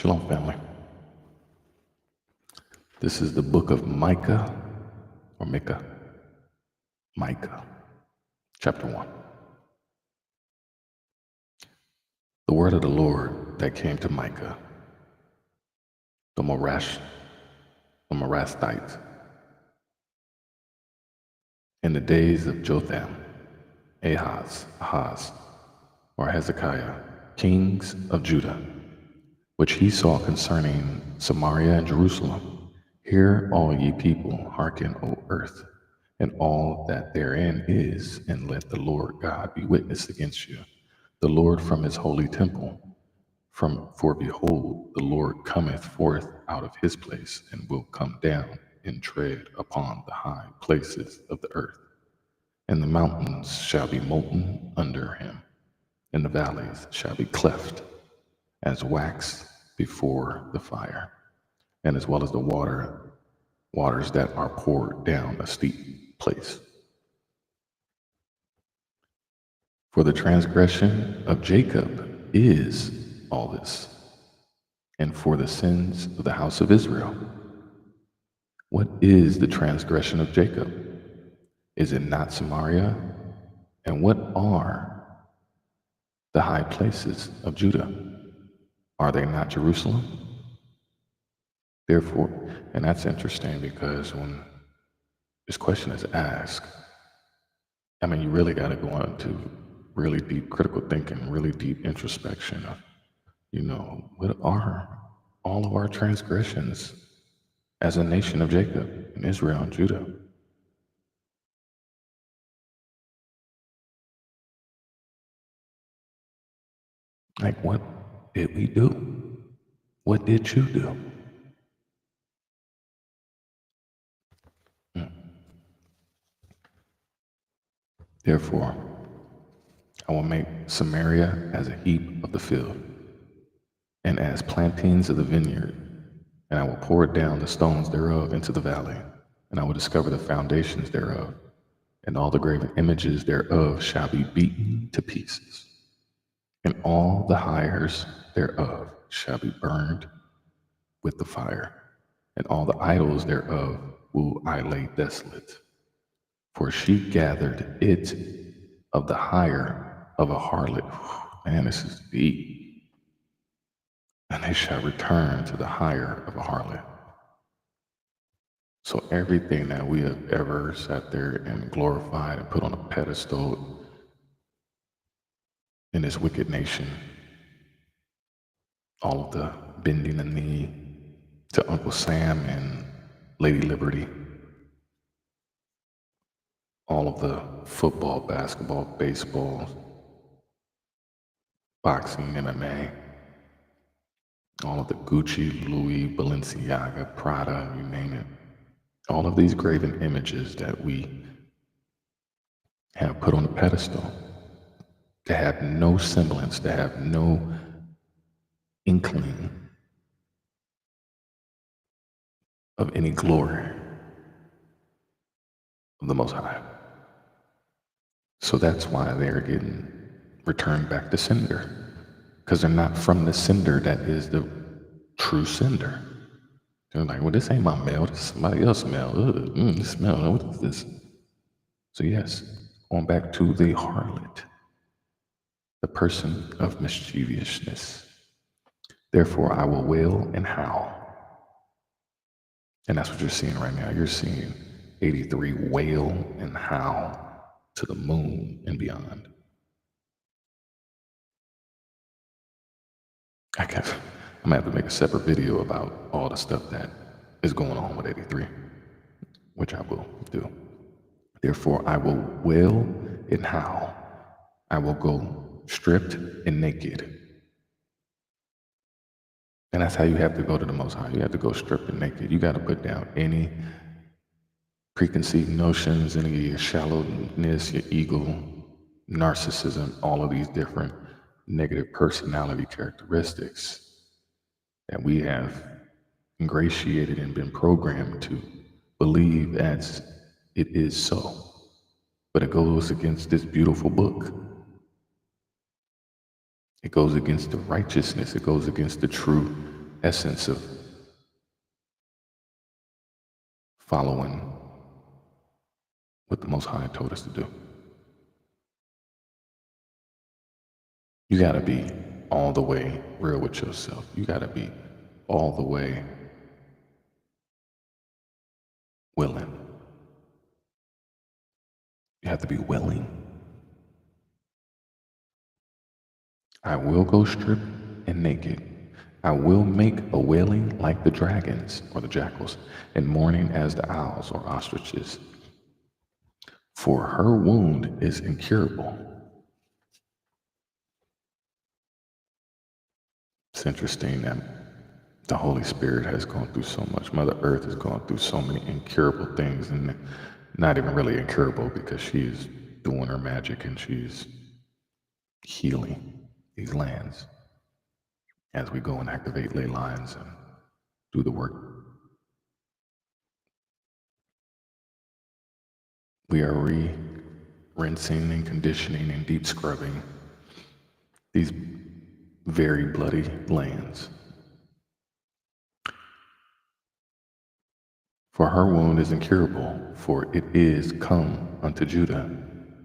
Shalom, family. This is the book of Micah, or Micah, Micah, chapter 1. The word of the Lord that came to Micah, the Morasthite, in the days of Jotham, Ahaz, or Hezekiah, kings of Judah, which he saw concerning Samaria and Jerusalem. Hear, all ye people, hearken, O earth, and all that therein is, and let the Lord God be witness against you, the Lord from his holy temple. For behold, the Lord cometh forth out of his place, and will come down and tread upon the high places of the earth. And the mountains shall be molten under him, and the valleys shall be cleft as wax before the fire, and as well as the waters that are poured down a steep place. For the transgression of Jacob is all this, and for the sins of the house of Israel. What is the transgression of Jacob? Is it not Samaria? And what are the high places of Judah? Are they not Jerusalem? Therefore, and that's interesting because when this question is asked, you really got to go into really deep critical thinking, really deep introspection of, what are all of our transgressions as a nation of Jacob and Israel and Judah? Like, what did we do? What did you do? Therefore, I will make Samaria as a heap of the field, and as plantings of the vineyard, and I will pour down the stones thereof into the valley, and I will discover the foundations thereof, and all the graven images thereof shall be beaten to pieces, and all the hires thereof shall be burned with the fire, and all the idols thereof will I lay desolate. For she gathered it of the hire of a harlot. Man, this is deep. And they shall return to the hire of a harlot. So everything that we have ever sat there and glorified and put on a pedestal in this wicked nation, all of the bending the knee to Uncle Sam and Lady Liberty, all of the football, basketball, baseball, boxing, MMA, all of the Gucci, Louis, Balenciaga, Prada, you name it. All of these graven images that we have put on a pedestal, that have no semblance, that have no inkling of any glory of the Most High. So that's why they're getting returned back to cinder, because they're not from the cinder that is the true cinder. They're like, well, this ain't my mail, this is somebody else's mail. This smell, what is this? So yes, going back to the harlot, the person of mischievousness. Therefore, I will wail and howl. And that's what you're seeing right now. You're seeing 83 wail and howl to the moon and beyond. I guess I'm gonna have to make a separate video about all the stuff that is going on with 83, which I will do. Therefore, I will wail and howl. I will go stripped and naked. And that's how you have to go to the Most High. You have to go stripped and naked. You got to put down any preconceived notions, any of your shallowness, your ego, narcissism, all of these different negative personality characteristics that we have ingratiated and been programmed to believe as it is so. But it goes against this beautiful book. It goes against the righteousness. It goes against the true essence of following what the Most High told us to do. You got to be all the way real with yourself. You got to be all the way willing. You have to be willing. I will go stripped and naked. I will make a wailing like the dragons or the jackals, and mourning as the owls or ostriches. For her wound is incurable. It's interesting that the Holy Spirit has gone through so much. Mother Earth has gone through so many incurable things, and not even really incurable because she's doing her magic and she's healing these lands as we go and activate ley lines and do the work. We are rinsing and conditioning and deep scrubbing these very bloody lands. For her wound is incurable, for it is come unto Judah.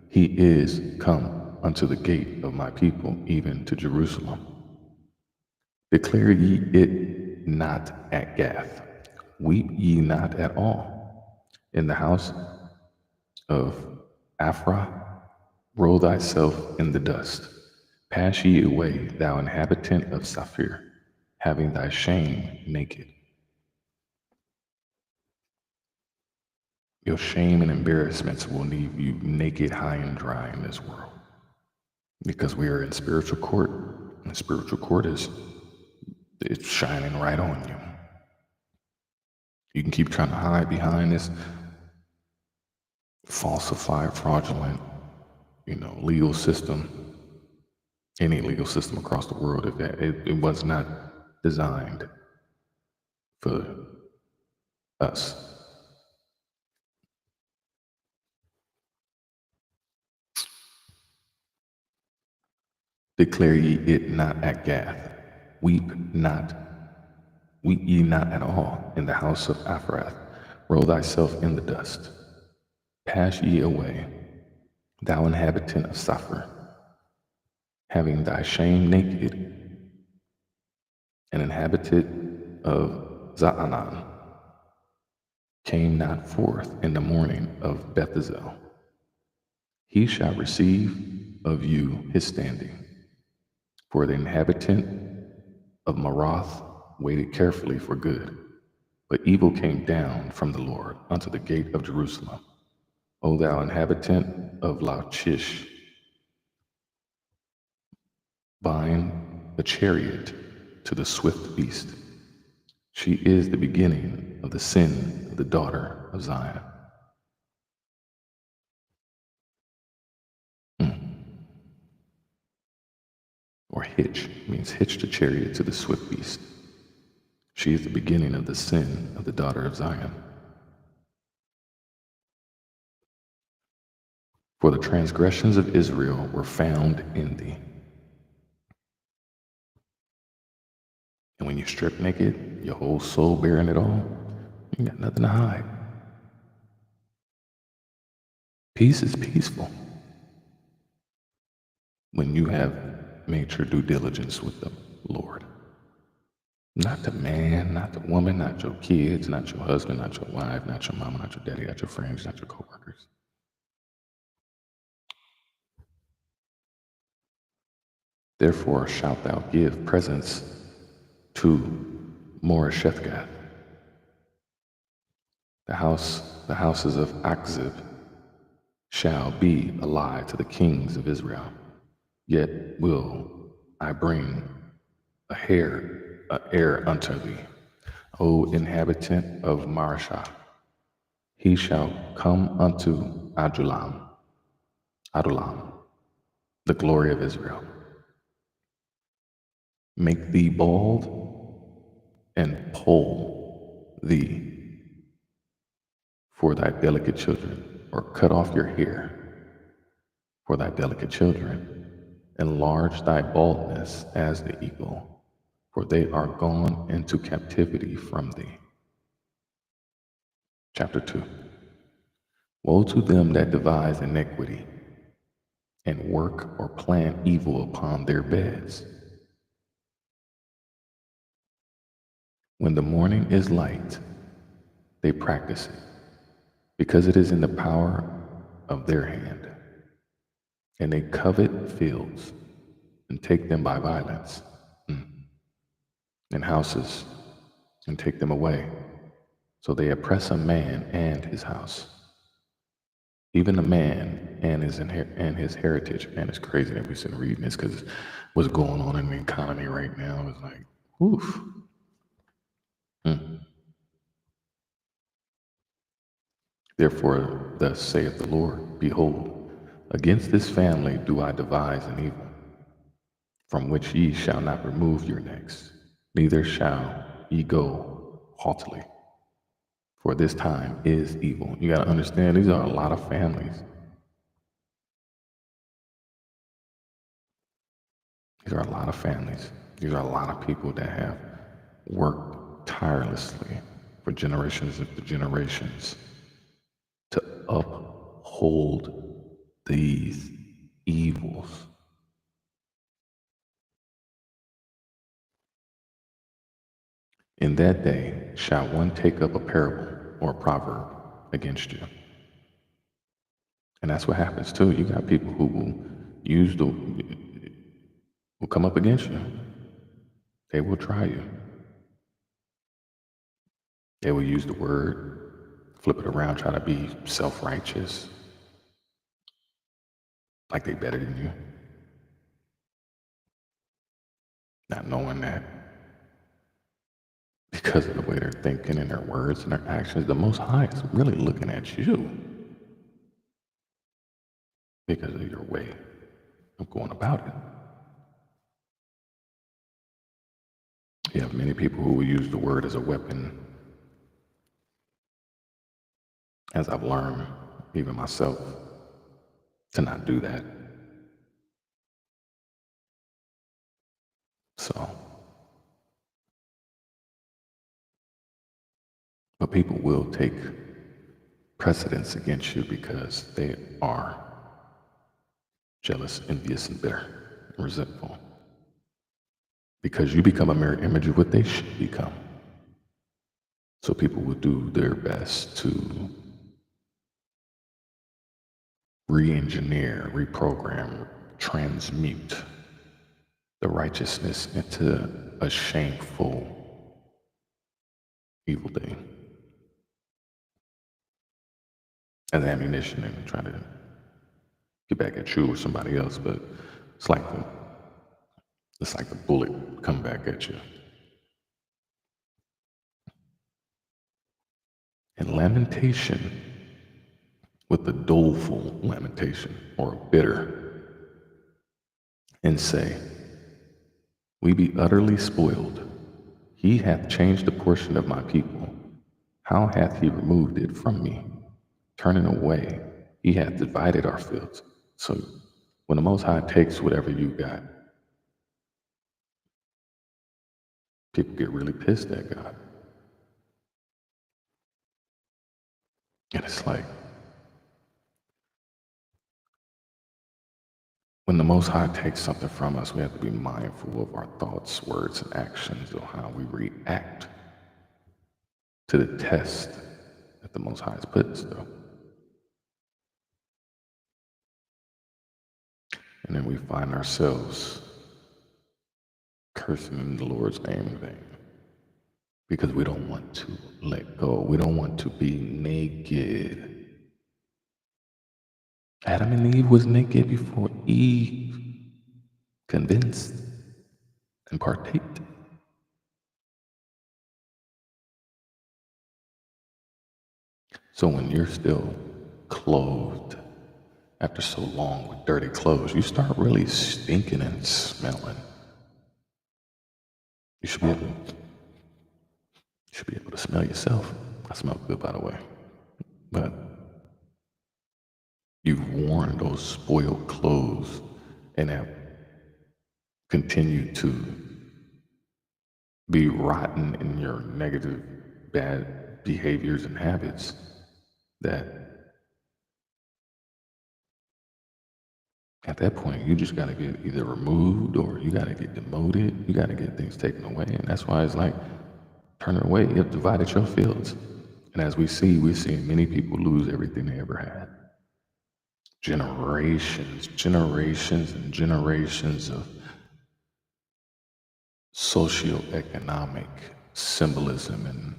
He is come unto the gate of my people, even to Jerusalem. Declare ye it not at Gath. Weep ye not at all. In the house of Aphrah, roll thyself in the dust. Pass ye away, thou inhabitant of Saphir, having thy shame naked. Your shame and embarrassments will leave you naked, high and dry in this world. Because we are in spiritual court, and spiritual court it's shining right on you. You can keep trying to hide behind this falsified, fraudulent, legal system, any legal system across the world. If it was not designed for us. Declare ye it not at Gath. Weep ye not at all in the house of Aphrah. Roll thyself in the dust. Pass ye away, thou inhabitant of Saphir, having thy shame naked, an inhabitant of Zaanan came not forth in the morning of Bethazel. He shall receive of you his standing. For the inhabitant of Marath waited carefully for good, but evil came down from the Lord unto the gate of Jerusalem. O thou inhabitant of Lachish, bind a chariot to the swift beast. She is the beginning of the sin of the daughter of Zion. Or hitch, means hitch the chariot to the swift beast. She is the beginning of the sin of the daughter of Zion. For the transgressions of Israel were found in thee. And when you strip naked, your whole soul bearing it all, you got nothing to hide. Peace is peaceful when you have made your due diligence with the Lord. Not the man, not the woman, not your kids, not your husband, not your wife, not your mama, not your daddy, not your friends, not your coworkers. Therefore shalt thou give presents to Moreshethgath. The houses of Achzib shall be a lie to the kings of Israel. Yet will I bring a heir unto thee, O inhabitant of Marashah. He shall come unto Adulam, the glory of Israel. Make thee bald and poll thee for thy delicate children, or cut off your hair for thy delicate children. Enlarge thy baldness as the eagle, for they are gone into captivity from thee. Chapter 2. Woe to them that devise iniquity and work or plan evil upon their beds. When the morning is light, they practice it, because it is in the power of their hand. And they covet fields and take them by violence, and houses and take them away. So they oppress a man and his house, even a man and his heritage. Man, it's crazy that we're sitting reading this because what's going on in the economy right now is like, oof. Therefore, thus saith the Lord, behold, against this family do I devise an evil, from which ye shall not remove your necks, neither shall ye go haughtily. For this time is evil. You got to understand, these are a lot of families. These are a lot of families. These are a lot of people that have worked tirelessly for generations after generations to uphold these evils. In that day shall one take up a parable or a proverb against you. And that's what happens too. You got people who will come up against you. They will try you. They will use the word, flip it around, try to be self-righteous, like they better than you. Not knowing that because of the way they're thinking and their words and their actions, the Most High is really looking at you because of your way of going about it. You have many people who will use the word as a weapon. As I've learned, even myself, to not do that. So, but people will take precedence against you because they are jealous, envious, and bitter, and resentful. Because you become a mirror image of what they should become. So people will do their best to re-engineer, reprogram, transmute the righteousness into a shameful, evil thing as ammunition and try to get back at you or somebody else. But it's like the bullet come back at you. And lamentation, with a doleful lamentation or a bitter, and say, we be utterly spoiled. He hath changed the portion of my people. How hath he removed it from me? Turning away, he hath divided our fields. So when the Most High takes whatever you got, people get really pissed at God. And it's like, when the Most High takes something from us, we have to be mindful of our thoughts, words, and actions, or how we react to the test that the Most High has put us through. And then we find ourselves cursing in the Lord's name in vain because we don't want to let go. We don't want to be naked. Adam and Eve was naked before Eve convinced and partaked. So when you're still clothed after so long with dirty clothes, you start really stinking and smelling. You should be able to smell yourself. I smell good, by the way. But you've worn those spoiled clothes and have continued to be rotten in your negative, bad behaviors and habits, that at that point you just got to get either removed or you got to get demoted. You got to get things taken away. And that's why it's like, turn it away. It divided your fields. And as we're seeing many people lose everything they ever had. Generations and generations of socioeconomic symbolism and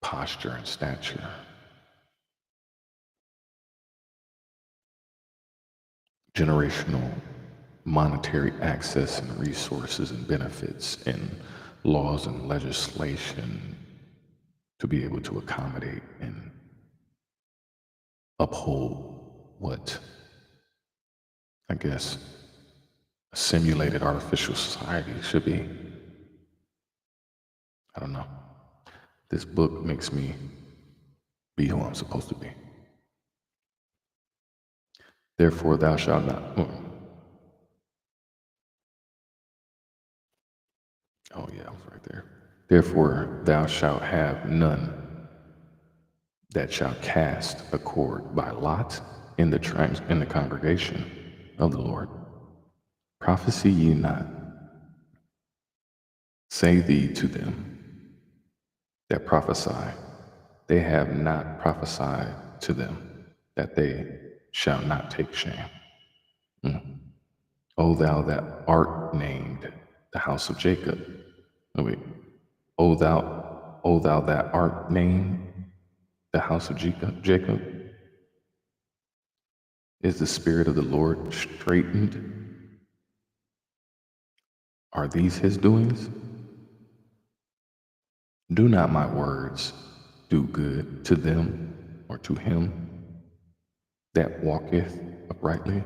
posture and stature, generational monetary access and resources and benefits and laws and legislation to be able to accommodate and uphold what, I guess, a simulated artificial society should be. I don't know. This book makes me be who I'm supposed to be. Therefore, thou shalt not. Oh, yeah, I was right there. Therefore, thou shalt have none that shall cast a cord by lot in the congregation of the Lord. Prophesy ye not, say thee to them that prophesy, they have not prophesied to them, that they shall not take shame. O thou that art named the house of Jacob. Oh, wait. O thou that art named the house of Jacob, is the Spirit of the Lord straitened? Are these his doings? Do not my words do good to them or to him that walketh uprightly?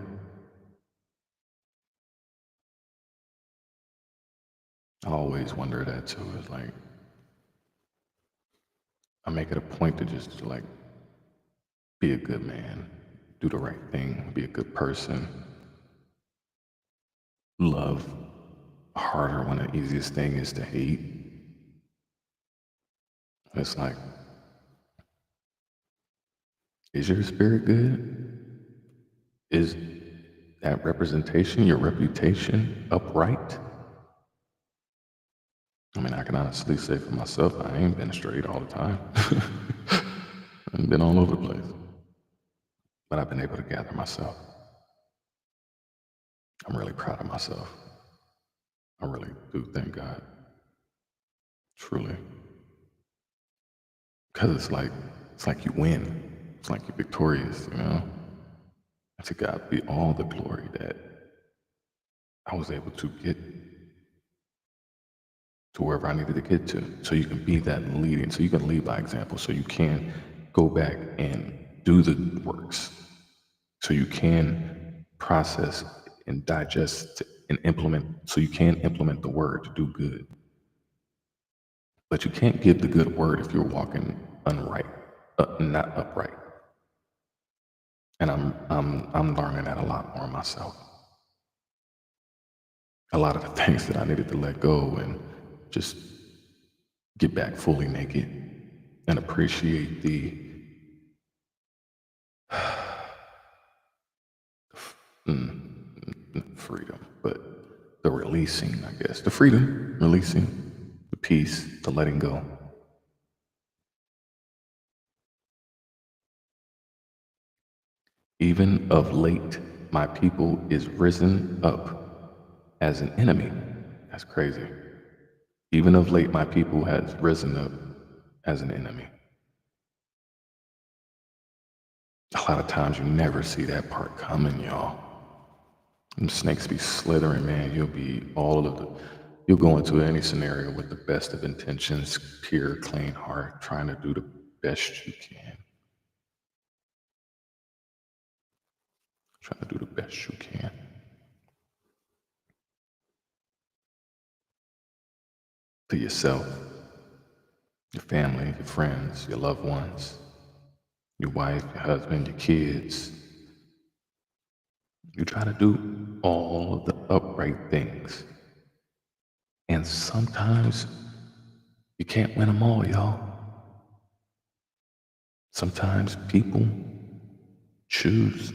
I always wonder that too. It's like, I make it a point to just like be a good man, do the right thing, be a good person, love harder when the easiest thing is to hate. It's like, is your spirit good? Is that representation, your reputation, upright? I mean, I can honestly say for myself, I ain't been straight all the time. I've been all over the place. But I've been able to gather myself. I'm really proud of myself. I really do thank God. Truly. Because it's like you win. It's like you're victorious, you know? And to God be all the glory that I was able to get to wherever I needed to get to. So you can be that leading, so you can lead by example, so you can go back and do the works, so you can process and digest and implement, so you can implement the word to do good. But you can't give the good word if you're walking not upright. And I'm learning that a lot more myself. A lot of the things that I needed to let go and just get back fully naked and appreciate the freedom, but the releasing, I guess. The freedom, releasing, the peace, the letting go. Even of late, my people is risen up as an enemy. That's crazy. Even of late, my people has risen up as an enemy. A lot of times you never see that part coming, y'all. Them snakes be slithering, man. You'll go into any scenario with the best of intentions, pure, clean heart, trying to do the best you can. Trying to do the best you can. To yourself, your family, your friends, your loved ones, your wife, your husband, your kids. You try to do all of the upright things And sometimes you can't win them all, y'all. Sometimes people choose,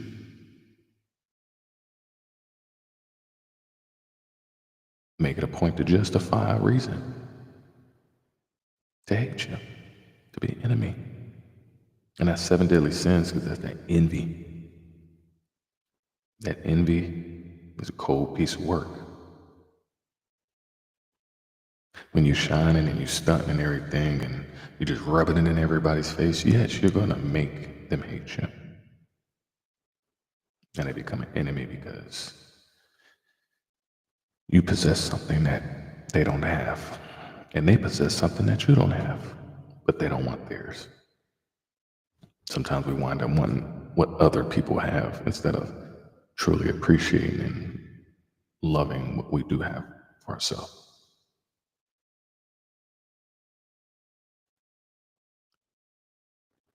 make it a point to justify a reason to hate you, to be an enemy. And that's seven deadly sins because that's that envy. That envy is a cold piece of work. When you're shining and you're stunting and everything and you're just rubbing it in everybody's face, yes, you're going to make them hate you. And they become an enemy because you possess something that they don't have. And they possess something that you don't have, but they don't want theirs. Sometimes we wind up wanting what other people have instead of truly appreciating and loving what we do have for ourselves.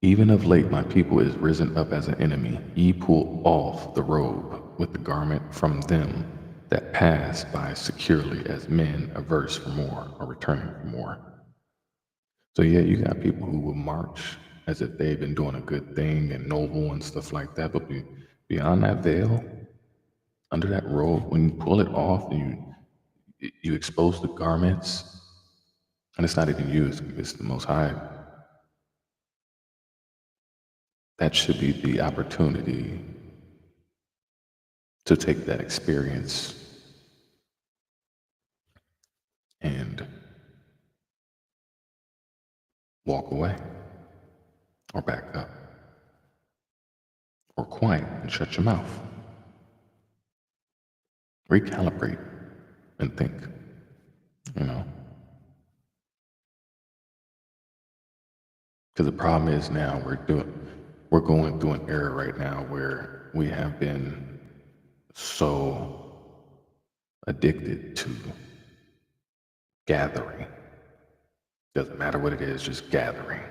Even of late, my people is risen up as an enemy. Ye pull off the robe with the garment from them that pass by securely as men averse for more or returning for more. So yeah, you got people who will march as if they've been doing a good thing and noble and stuff like that, but beyond that veil, under that robe, when you pull it off and you expose the garments, and it's not even you, it's the Most High, that should be the opportunity to take that experience and walk away or back up or quiet and shut your mouth. Recalibrate and think, you know. Because the problem is now we're going through an era right now where we have been so addicted to gathering. Doesn't matter what it is, just gathering.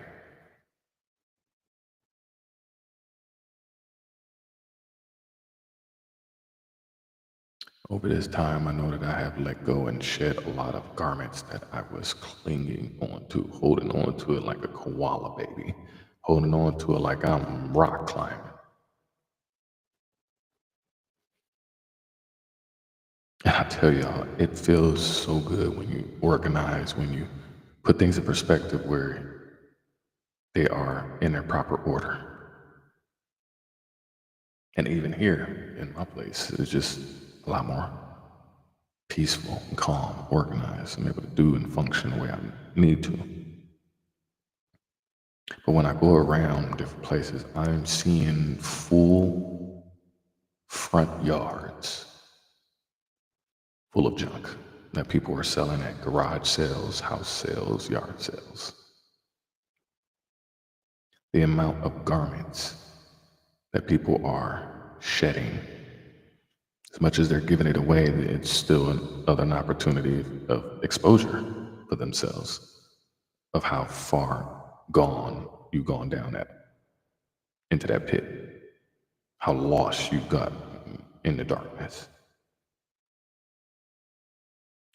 Over this time, I know that I have let go and shed a lot of garments that I was clinging onto, holding on to it like a koala baby, holding on to it like I'm rock climbing. And I tell y'all, it feels so good when you organize, when you put things in perspective where they are in their proper order. And even here in my place, it's just a lot more peaceful, calm, organized. I'm able to do and function the way I need to. But when I go around different places, I'm seeing full front yards full of junk that people are selling at garage sales, house sales, yard sales. The amount of garments that people are shedding, as much as they're giving it away, it's still an opportunity of exposure for themselves, of how far gone you've gone down into that pit, how lost you got in the darkness.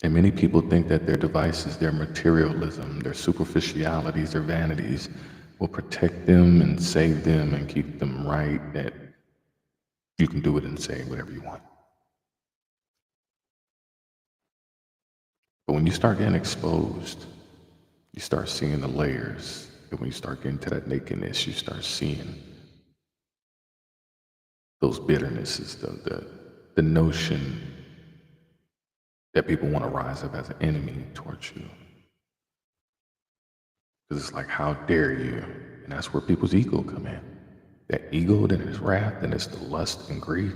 And many people think that their devices, their materialism, their superficialities, their vanities will protect them and save them and keep them right, that you can do it and say whatever you want. But when you start getting exposed, you start seeing the layers. And when you start getting to that nakedness, you start seeing those bitternesses, the notion that people want to rise up as an enemy towards you. Because it's like, how dare you? And that's where people's ego come in. That ego, then it's wrath, then it's the lust and greed,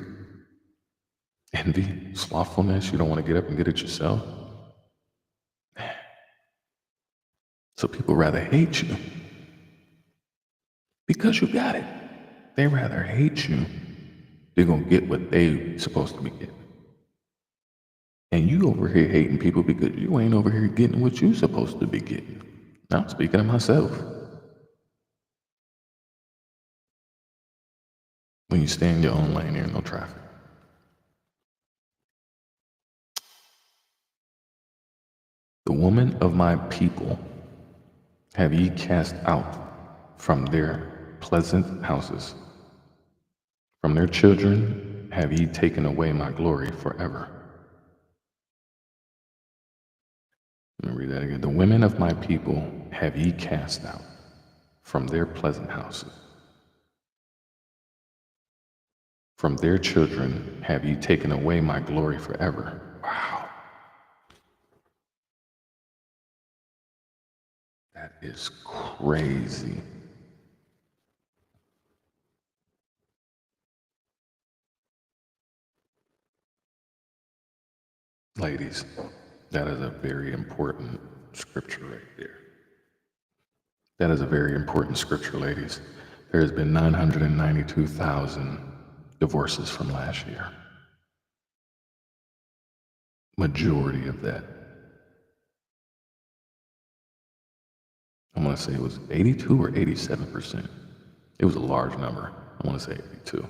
envy, slothfulness. You don't want to get up and get it yourself. So people rather hate you because you got it. They rather hate you. They're going to get what they supposed to be getting. And you over here hating people because you ain't over here getting what you supposed to be getting. Now I'm speaking of myself. When you stay in your own lane, there ain't no traffic. The women of my people have ye cast out from their pleasant houses. From their children have ye taken away my glory forever. Let me read that again. The women of my people have ye cast out from their pleasant houses. From their children have ye taken away my glory forever. Wow. That is crazy. Ladies, that is a very important scripture right there. That is a very important scripture, ladies. There has been 992,000 divorces from last year. Majority of that. I'm going to say it was 82 or 87%. It was a large number. I want to say 82.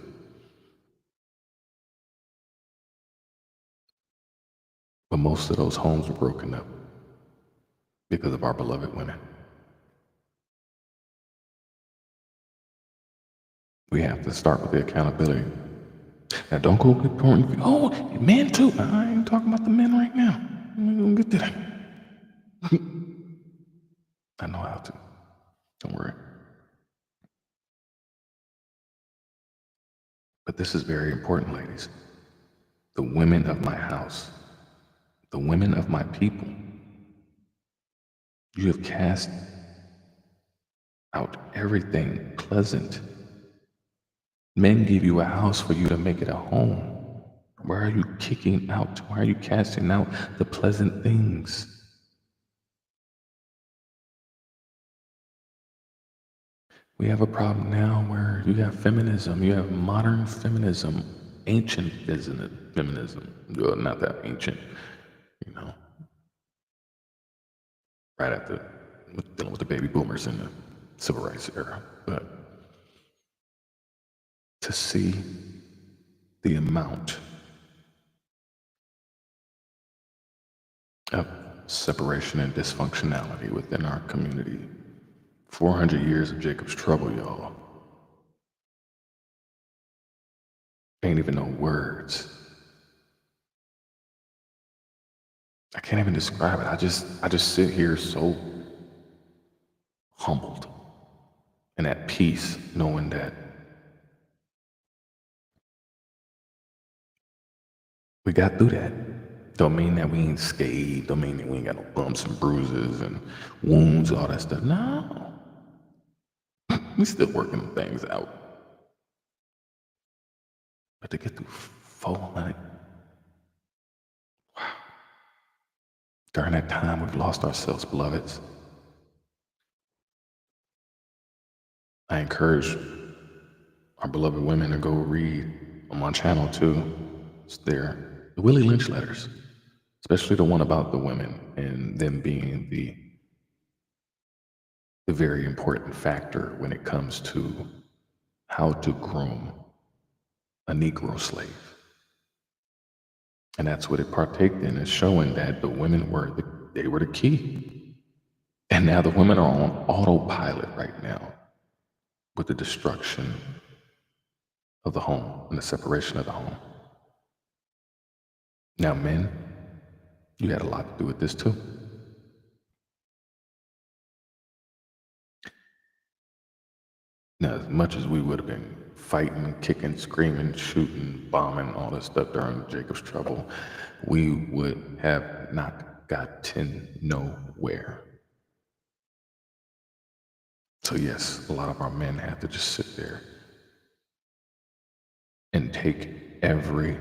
But most of those homes were broken up because of our beloved women. We have to start with the accountability. Now, don't go get porn. Oh, men too. I ain't talking about the men right now. I'm going to get to that. I know how to. Don't worry. But this is very important, ladies. The women of my house, the women of my people, you have cast out everything pleasant. Men give you a house for you to make it a home. Why are you kicking out? Why are you casting out the pleasant things? We have a problem now where you have feminism, you have modern feminism, ancient feminism. Well, not that ancient, you know, right after dealing with the baby boomers in the civil rights era. But to see the amount of separation and dysfunctionality within our community. 400 years of Jacob's trouble, y'all. Ain't even no words. I can't even describe it. I just sit here so humbled and at peace knowing that we got through that. Don't mean that we ain't scathed. Don't mean that we ain't got no bumps and bruises and wounds, all that stuff. No. We still working things out. But to get through 400, wow. During that time, we've lost ourselves, beloveds. I encourage our beloved women to go read on my channel too. It's there. The Willie Lynch letters, especially the one about the women and them being the very important factor when it comes to how to groom a Negro slave. And that's what it partaked in, is showing that the women were the key. And now the women are on autopilot right now with the destruction of the home and the separation of the home. Now, men, you had a lot to do with this too. Now, as much as we would have been fighting, kicking, screaming, shooting, bombing, all this stuff during Jacob's trouble, we would have not gotten nowhere. So yes, a lot of our men have to just sit there and take every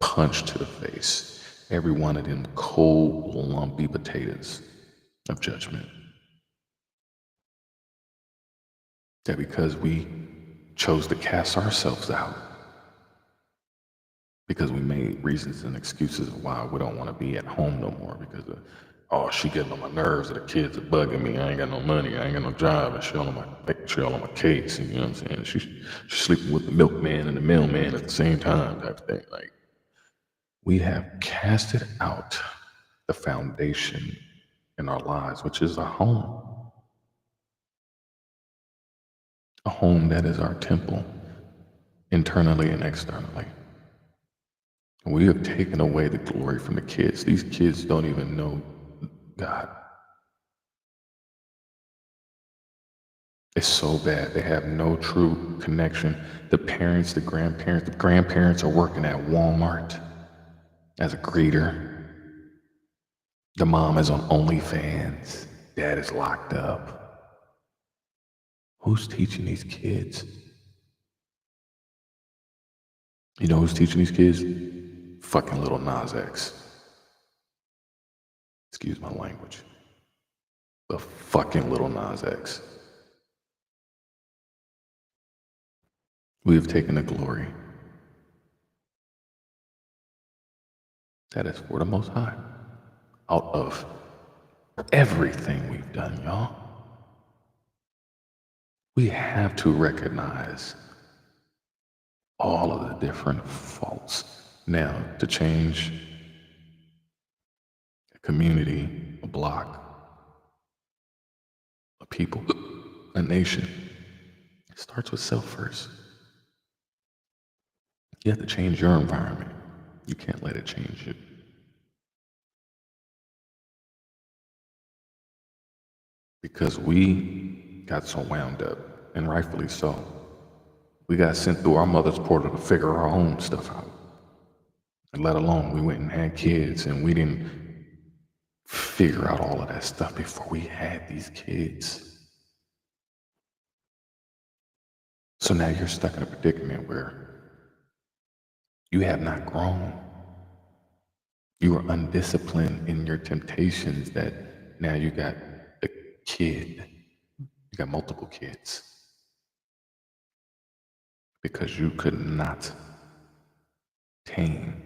punch to the face, every one of them cold, lumpy potatoes of judgment. That because we chose to cast ourselves out, because we made reasons and excuses of why we don't want to be at home no more, because oh, she getting on my nerves, or the kids are bugging me, I ain't got no money, I ain't got no job, and she all on my case, and you know what I'm saying? She's sleeping with the milkman and the mailman at the same time, type of thing. Like, we have cast it out the foundation in our lives, which is a home that is our temple, internally and externally. And we have taken away the glory from the kids. These kids don't even know God. It's so bad. They have no true connection. The grandparents are working at Walmart as a greeter. The mom is on OnlyFans. Dad is locked up. Who's teaching these kids? You know who's teaching these kids? Fucking little Nas X. Excuse my language. The fucking little Nas X. We have taken the glory that is for the Most High out of everything we've done, y'all. We have to recognize all of the different faults. Now, to change a community, a block, a people, a nation, it starts with self first. You have to change your environment. You can't let it change you. Because we got so wound up, and rightfully so. We got sent through our mother's portal to figure our own stuff out. And let alone we went and had kids and we didn't figure out all of that stuff before we had these kids. So now you're stuck in a predicament where you have not grown. You are undisciplined in your temptations that now you got a kid. You got multiple kids. Because you could not tame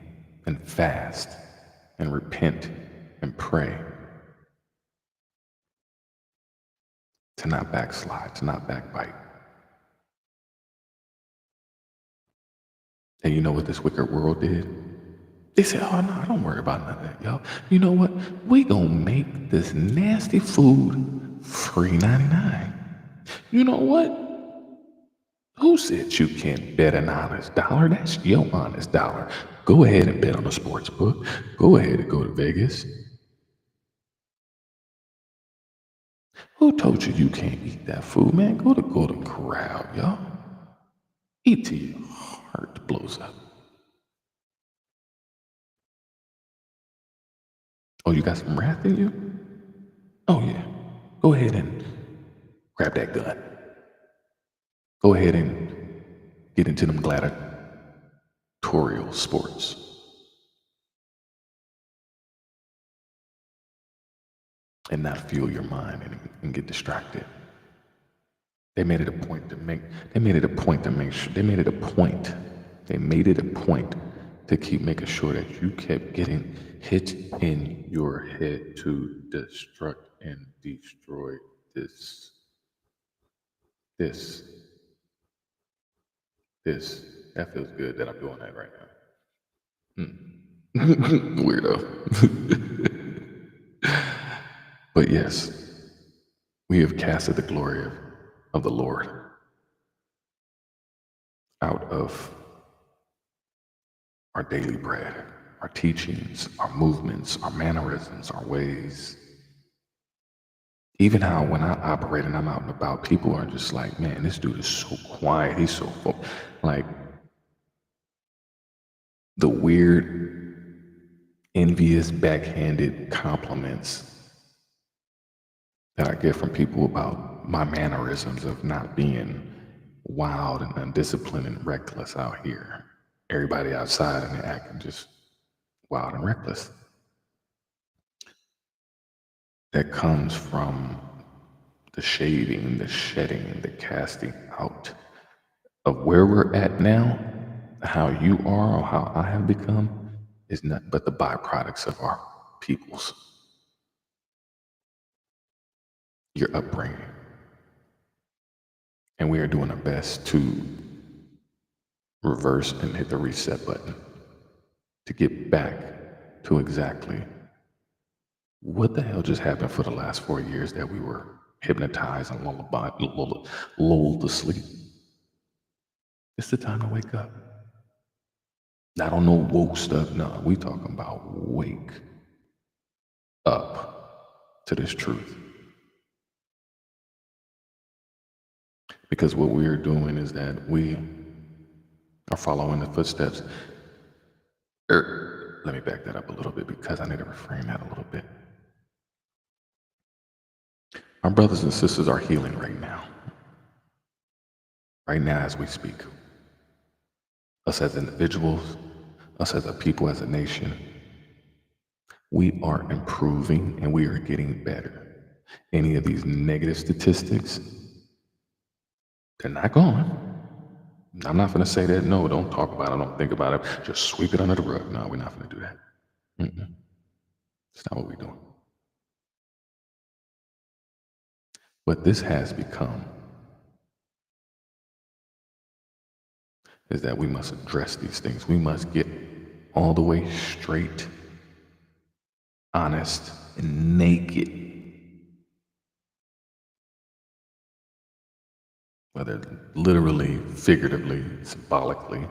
and fast and repent and pray to not backslide, to not backbite. And you know what this wicked world did? They said, oh no, don't worry about none of that, y'all. You know what? We gonna make this nasty food free 99. You know what? Who said you can't bet an honest dollar? That's your honest dollar. Go ahead and bet on the sports book. Go ahead and go to Vegas. Who told you you can't eat that food, man? Go to Golden Corral, y'all. Eat till your heart blows up. Oh, you got some wrath in you? Oh yeah. Go ahead and grab that gun. Go ahead and get into them gladiatorial sports. And not fuel your mind and get distracted. They made it a point to make to keep making sure that you kept getting hit in your head to destruct and destroy this. That feels good that I'm doing that right now. Weirdo. But yes, we have casted the glory of the Lord out of our daily bread, our teachings, our movements, our mannerisms, our ways. Even how when I operate and I'm out and about, people are just like, man, this dude is so quiet. He's so like the weird, envious, backhanded compliments that I get from people about my mannerisms of not being wild and undisciplined and reckless out here. Everybody outside and they're acting just wild and reckless. That comes from the shading, the shedding, and the casting out of where we're at now. How you are or how I have become is not but the byproducts of our peoples, your upbringing. And we are doing our best to reverse and hit the reset button to get back to exactly What the hell just happened for the last 4 years that we were hypnotized and lulled to sleep? It's the time to wake up. Not on no woke stuff. No, we talking about wake up to this truth. Because what we are doing is that we are following the footsteps. Let me back that up a little bit because I need to reframe that a little bit. Our brothers and sisters are healing right now as we speak. Us as individuals, us as a people, as a nation, we are improving and we are getting better. Any of these negative statistics, they're not gone. I'm not going to say that. No, don't talk about it. Don't think about it. Just sweep it under the rug. No, we're not going to do that. It's not what we're doing. What this has become is that we must address these things. We must get all the way straight, honest, and naked. Whether literally, figuratively, symbolically.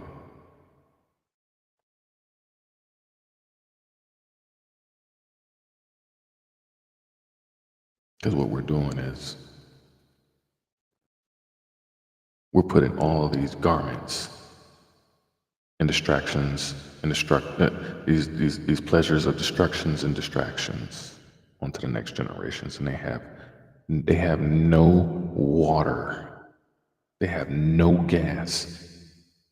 Because what we're doing is we're putting all of these garments and distractions and these pleasures of destructions and distractions onto the next generations, and they have no water, they have no gas,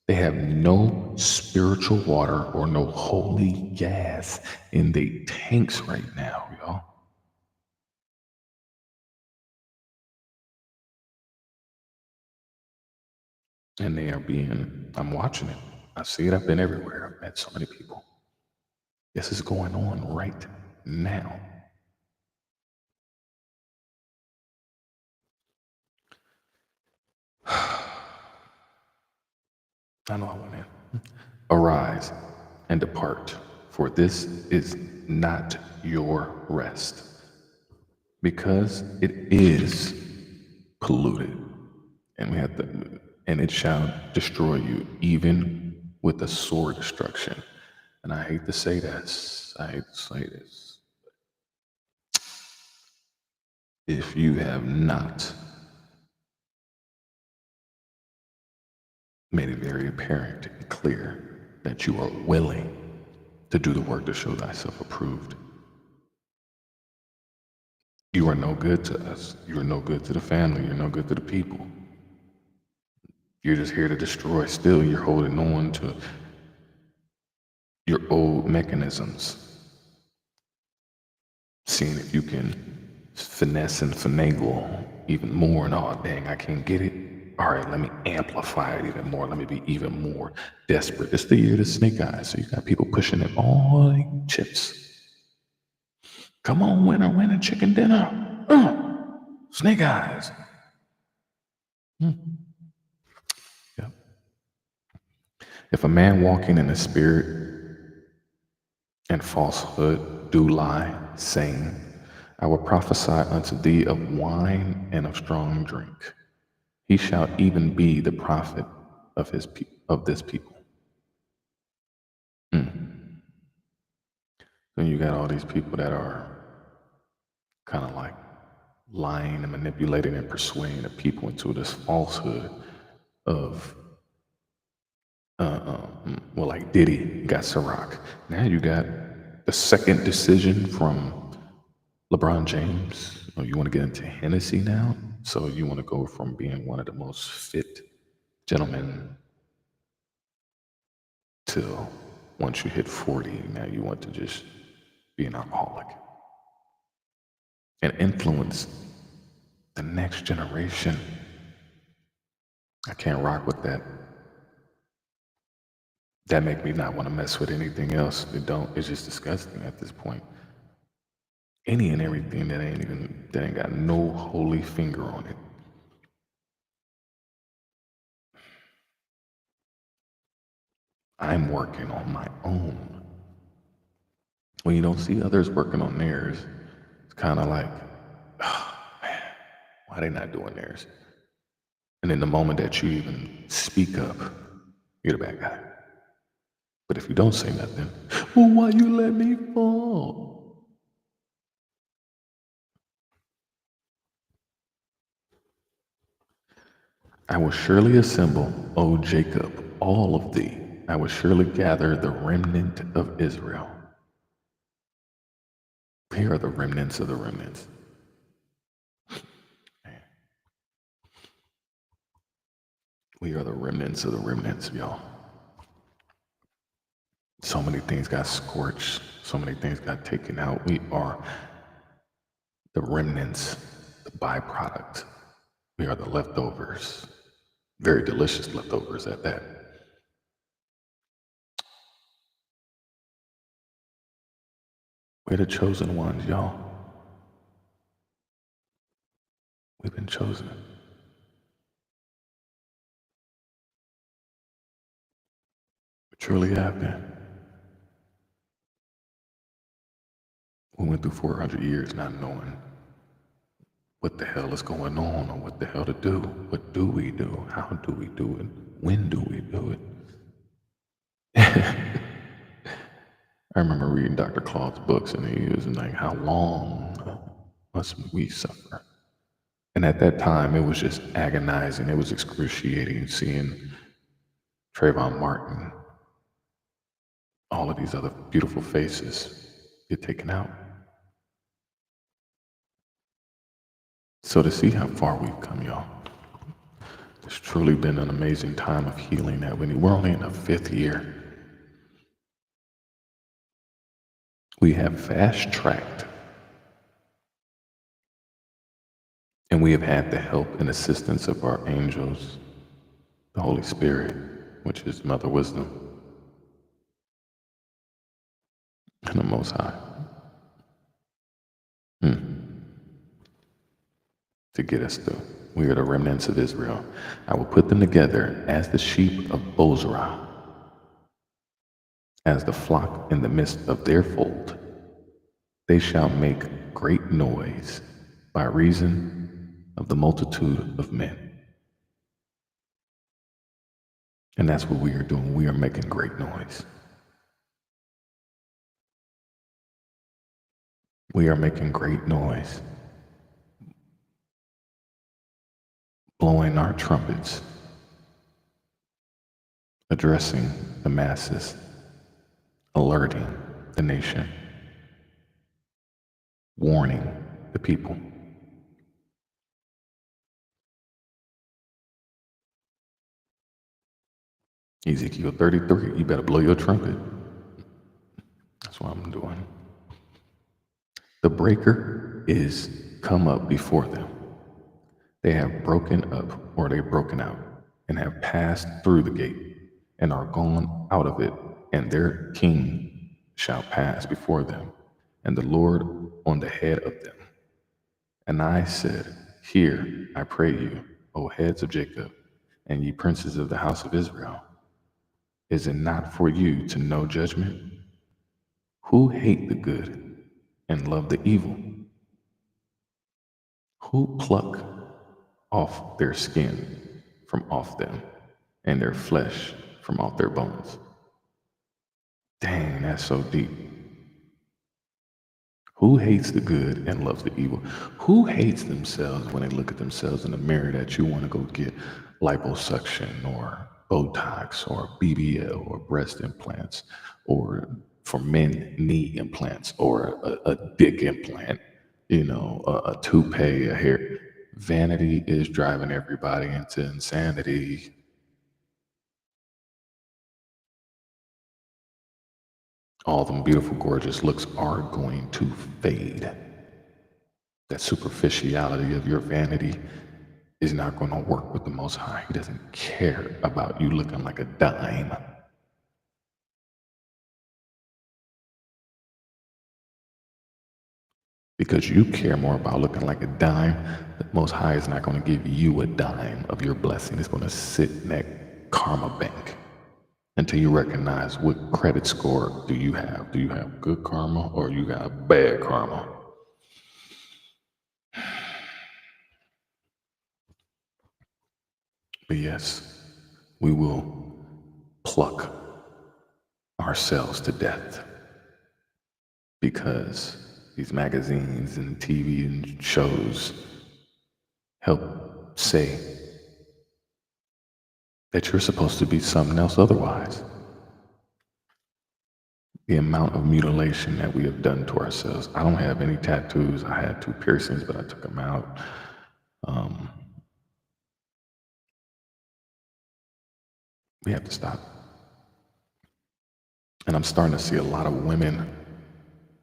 they have no spiritual water or no holy gas in their tanks right now, y'all. And they are being, I'm watching it. I see it. I've been everywhere. I've met so many people. This is going on right now. I know I went in. Arise and depart, for this is not your rest, because it is polluted, and and it shall destroy you, even with the sword destruction. And I hate to say this. I hate to say this. If you have not made it very apparent and clear that you are willing to do the work to show thyself approved, you are no good to us. You are no good to the family. You're no good to the people. You're just here to destroy. Still, you're holding on to your old mechanisms, seeing if you can finesse and finagle even more. And oh, dang, I can't get it. All right, let me amplify it even more. Let me be even more desperate. It's the year of the snake eyes. So you got people pushing in all the chips. Come on, winner, winner, chicken dinner. Snake eyes. Yep. If a man walking in the spirit and falsehood do lie, saying, I will prophesy unto thee of wine and of strong drink. He shall even be the prophet of this people. Then you got all these people that are kind of like lying and manipulating and persuading the people into this falsehood of, well, like Diddy got Ciroc. Now you got the second decision from LeBron James. Oh, you want to get into Hennessy now? So you want to go from being one of the most fit gentlemen till once you hit 40, now you want to just be an alcoholic and influence the next generation. I can't rock with that. That make me not want to mess with anything else. It's just disgusting at this point. Any and everything that ain't got no holy finger on it. I'm working on my own. When you don't see others working on theirs, kind of like, oh, man, why they not doing theirs? And in the moment that you even speak up, you're the bad guy. But if you don't say nothing, well, why you let me fall? I will surely assemble, O Jacob, all of thee. I will surely gather the remnant of Israel. Here are the remnants of the remnants. We are the remnants of the remnants, y'all. So many things got scorched. So many things got taken out. We are the remnants, the byproduct. We are the leftovers. Very delicious leftovers at that. We're the chosen ones, y'all. We've been chosen. We truly have been. We went through 400 years not knowing what the hell is going on or what the hell to do. What do we do? How do we do it? When do we do it? I remember reading Dr. Claude's books and he was like, how long must we suffer? And at that time, it was just agonizing. It was excruciating seeing Trayvon Martin, all of these other beautiful faces get taken out. So to see how far we've come, y'all, it's truly been an amazing time of healing that we're only in the 5th year. We have fast-tracked, and we have had the help and assistance of our angels, the Holy Spirit, which is Mother Wisdom, and the Most High, to get us through. We are the remnants of Israel. I will put them together as the sheep of Bozrah, as the flock in the midst of their fold. They shall make great noise by reason of the multitude of men. And that's what we are doing. We are making great noise. We are making great noise, blowing our trumpets, addressing the masses, alerting the nation, warning the people. Ezekiel 33, you better blow your trumpet. That's what I'm doing. The breaker is come up before them. They have broken up, or they've broken out, and have passed through the gate, and are gone out of it, and their king shall pass before them, and the Lord on the head of them. And I said, hear, I pray you, O heads of Jacob, and ye princes of the house of Israel. Is it not for you to know judgment? Who hate the good and love the evil? Who pluck off their skin from off them, and their flesh from off their bones? Dang, that's so deep. Who hates the good and loves the evil? Who hates themselves when they look at themselves in the mirror that you want to go get liposuction or Botox or BBL or breast implants, or for men, knee implants, or a dick implant, a toupee, a hair? Vanity is driving everybody into insanity. All them beautiful, gorgeous looks are going to fade. That superficiality of your vanity is not going to work with the Most High. He doesn't care about you looking like a dime. Because you care more about looking like a dime, the Most High is not going to give you a dime of your blessing. It's going to sit in that karma bank until you recognize what credit score do you have. Do you have good karma or you got bad karma? But yes, we will pluck ourselves to death because these magazines and TV and shows help say that you're supposed to be something else otherwise. The amount of mutilation that we have done to ourselves. I don't have any tattoos. I had 2 piercings, but I took them out. Um, we have to stop. And I'm starting to see a lot of women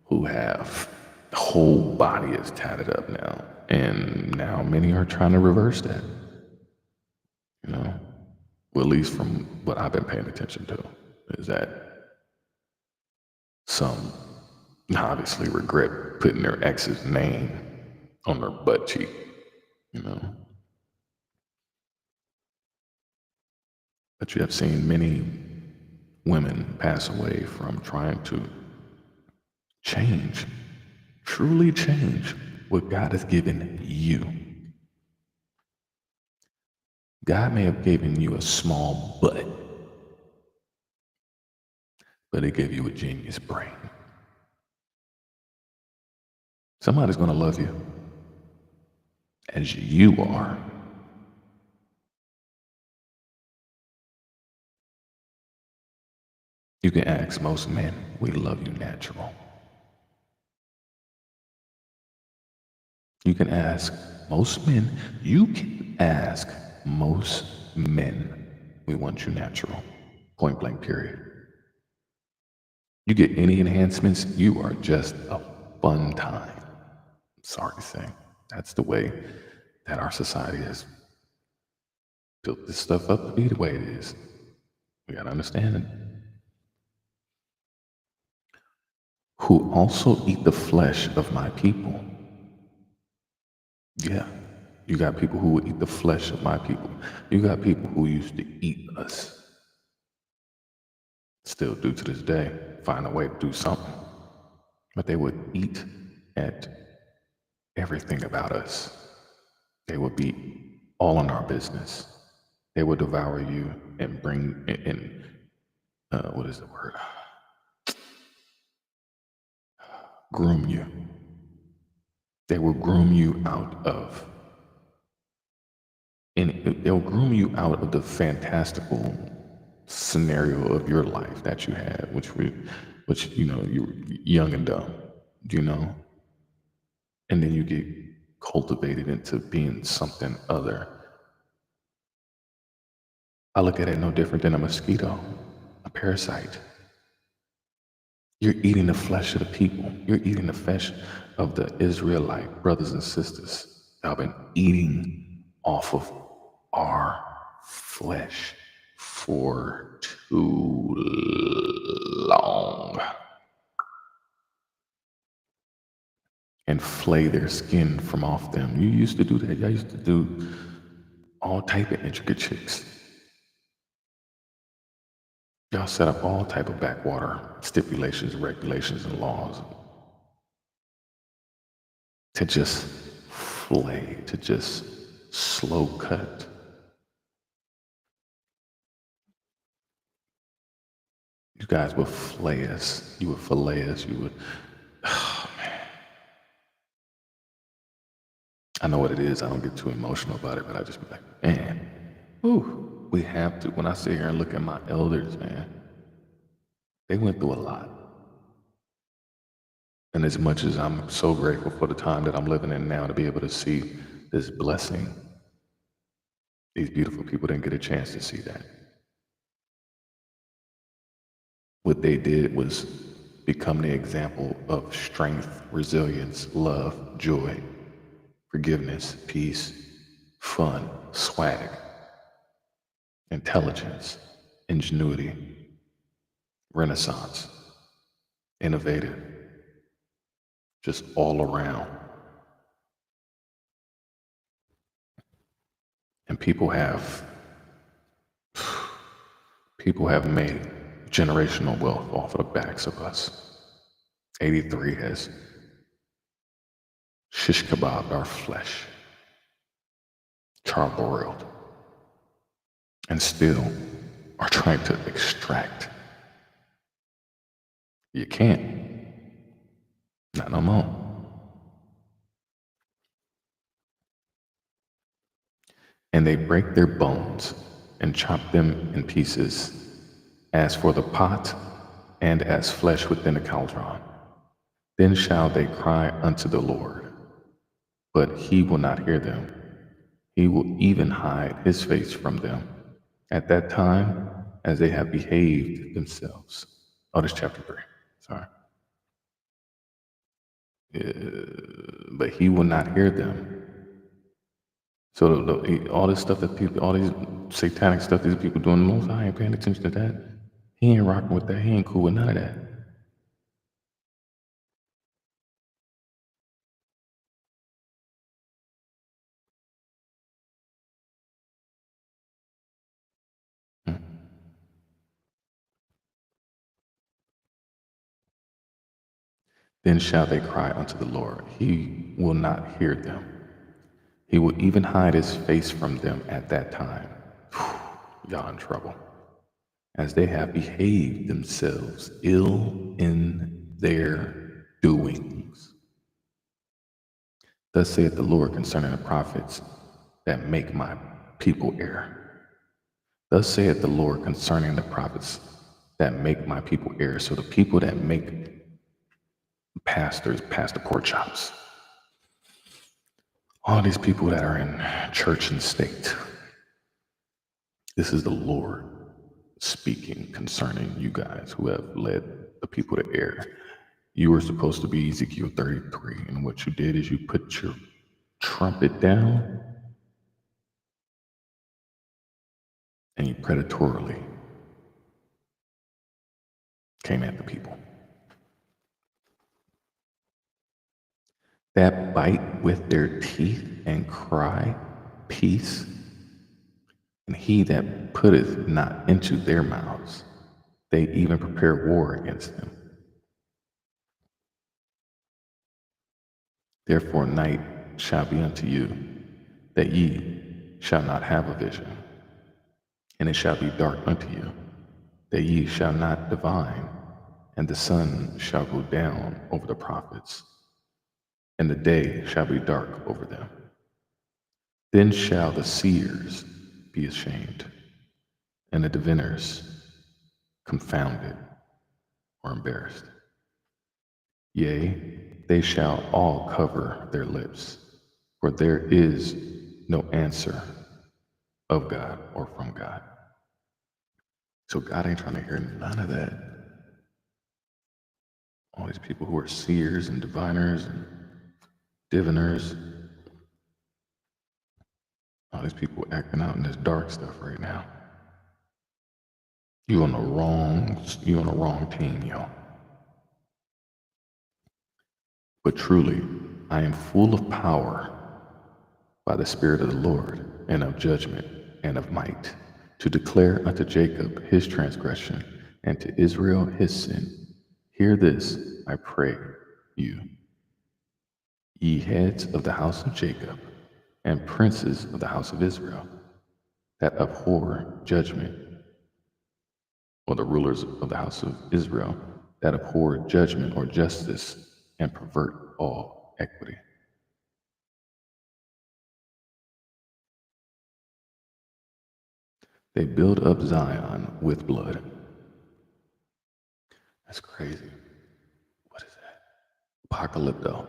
who have the whole body is tatted up now. And now many are trying to reverse that, you know? Well, at least from what I've been paying attention to, is that some obviously regret putting their ex's name on their butt cheek, you know? But you have seen many women pass away from trying to change, truly change what God has given you. God may have given you a small butt, but He gave you a genius brain. Somebody's going to love you as you are. You can ask most men, we love you natural. You can ask most men, we want you natural. Point blank, period. You get any enhancements, you are just a fun time. I'm sorry to say. That's the way that our society has built this stuff up to be the way it is. We gotta understand it. Who also eat the flesh of my people. Yeah. You got people who will eat the flesh of my people. You got people who used to eat us. Still do to this day. Find a way to do something. But they would eat at everything about us. They would be all in our business. They would devour you and bring in, what is the word? Groom you. They will groom you out of, and they'll groom you out of the fantastical scenario of your life that you had, which you know, you were young and dumb, you know, and then you get cultivated into being something other. I look at it no different than a mosquito, a parasite. You're eating the flesh of the people. You're eating the flesh of the Israelite brothers and sisters that have been eating off of our flesh for too long and flay their skin from off them. You used to do that. Y'all used to do all type of intricate tricks. Y'all set up all type of backwater stipulations, regulations, and laws to just flay, to just slow cut. You guys would flay us. You would fillet us. You would, oh man. I know what it is. I don't get too emotional about it, but I just be like, man, ooh, we have to. When I sit here and look at my elders, man, they went through a lot. And as much as I'm so grateful for the time that I'm living in now to be able to see this blessing, these beautiful people didn't get a chance to see that. What they did was become the example of strength, resilience, love, joy, forgiveness, peace, fun, swag, intelligence, ingenuity, renaissance, innovative, just all around. And people have made generational wealth off of the backs of us. 83 has shish kebabbed our flesh, charbroiled. and still are trying to extract. You can't. Not no more. And they break their bones and chop them in pieces, as for the pot and as flesh within the cauldron. Then shall they cry unto the Lord, but he will not hear them. He will even hide his face from them at that time as they have behaved themselves. Oh, this chapter 3. Sorry. But he will not hear them. So all this stuff that people, all these satanic stuff these people doing, the most I ain't paying attention to that. He ain't rocking with that. He ain't cool with none of that. Hmm. Then shall they cry unto the Lord. He will not hear them. He will even hide his face from them at that time. Y'all in trouble. As they have behaved themselves ill in their doings. Thus saith the Lord concerning the prophets that make my people err. Thus saith the Lord concerning the prophets that make my people err. So the people that make pastors, pastor pork chops, all these people that are in church and state, this is the Lord speaking concerning you guys who have led the people to err. You were supposed to be Ezekiel 33, and what you did is you put your trumpet down and you predatorily came at the people. That bite with their teeth and cry, peace, and he that putteth not into their mouths, they even prepare war against him. Therefore night shall be unto you, that ye shall not have a vision, and it shall be dark unto you, that ye shall not divine, and the sun shall go down over the prophets, and the day shall be dark over them. Then shall the seers be ashamed, and the diviners confounded or embarrassed. Yea, they shall all cover their lips, for there is no answer of God or from God. So God ain't trying to hear none of that. All these people who are seers and diviners and diviners, all these people acting out in this dark stuff right now. You on the wrong team, yo. But truly, I am full of power by the Spirit of the Lord, and of judgment, and of might, to declare unto Jacob his transgression, and to Israel his sin. Hear this, I pray you, ye heads of the house of Jacob, and princes of the house of Israel, that abhor judgment, or the rulers of the house of Israel, that abhor judgment or justice, and pervert all equity. They build up Zion with blood. That's crazy. What is that? Apocalypto.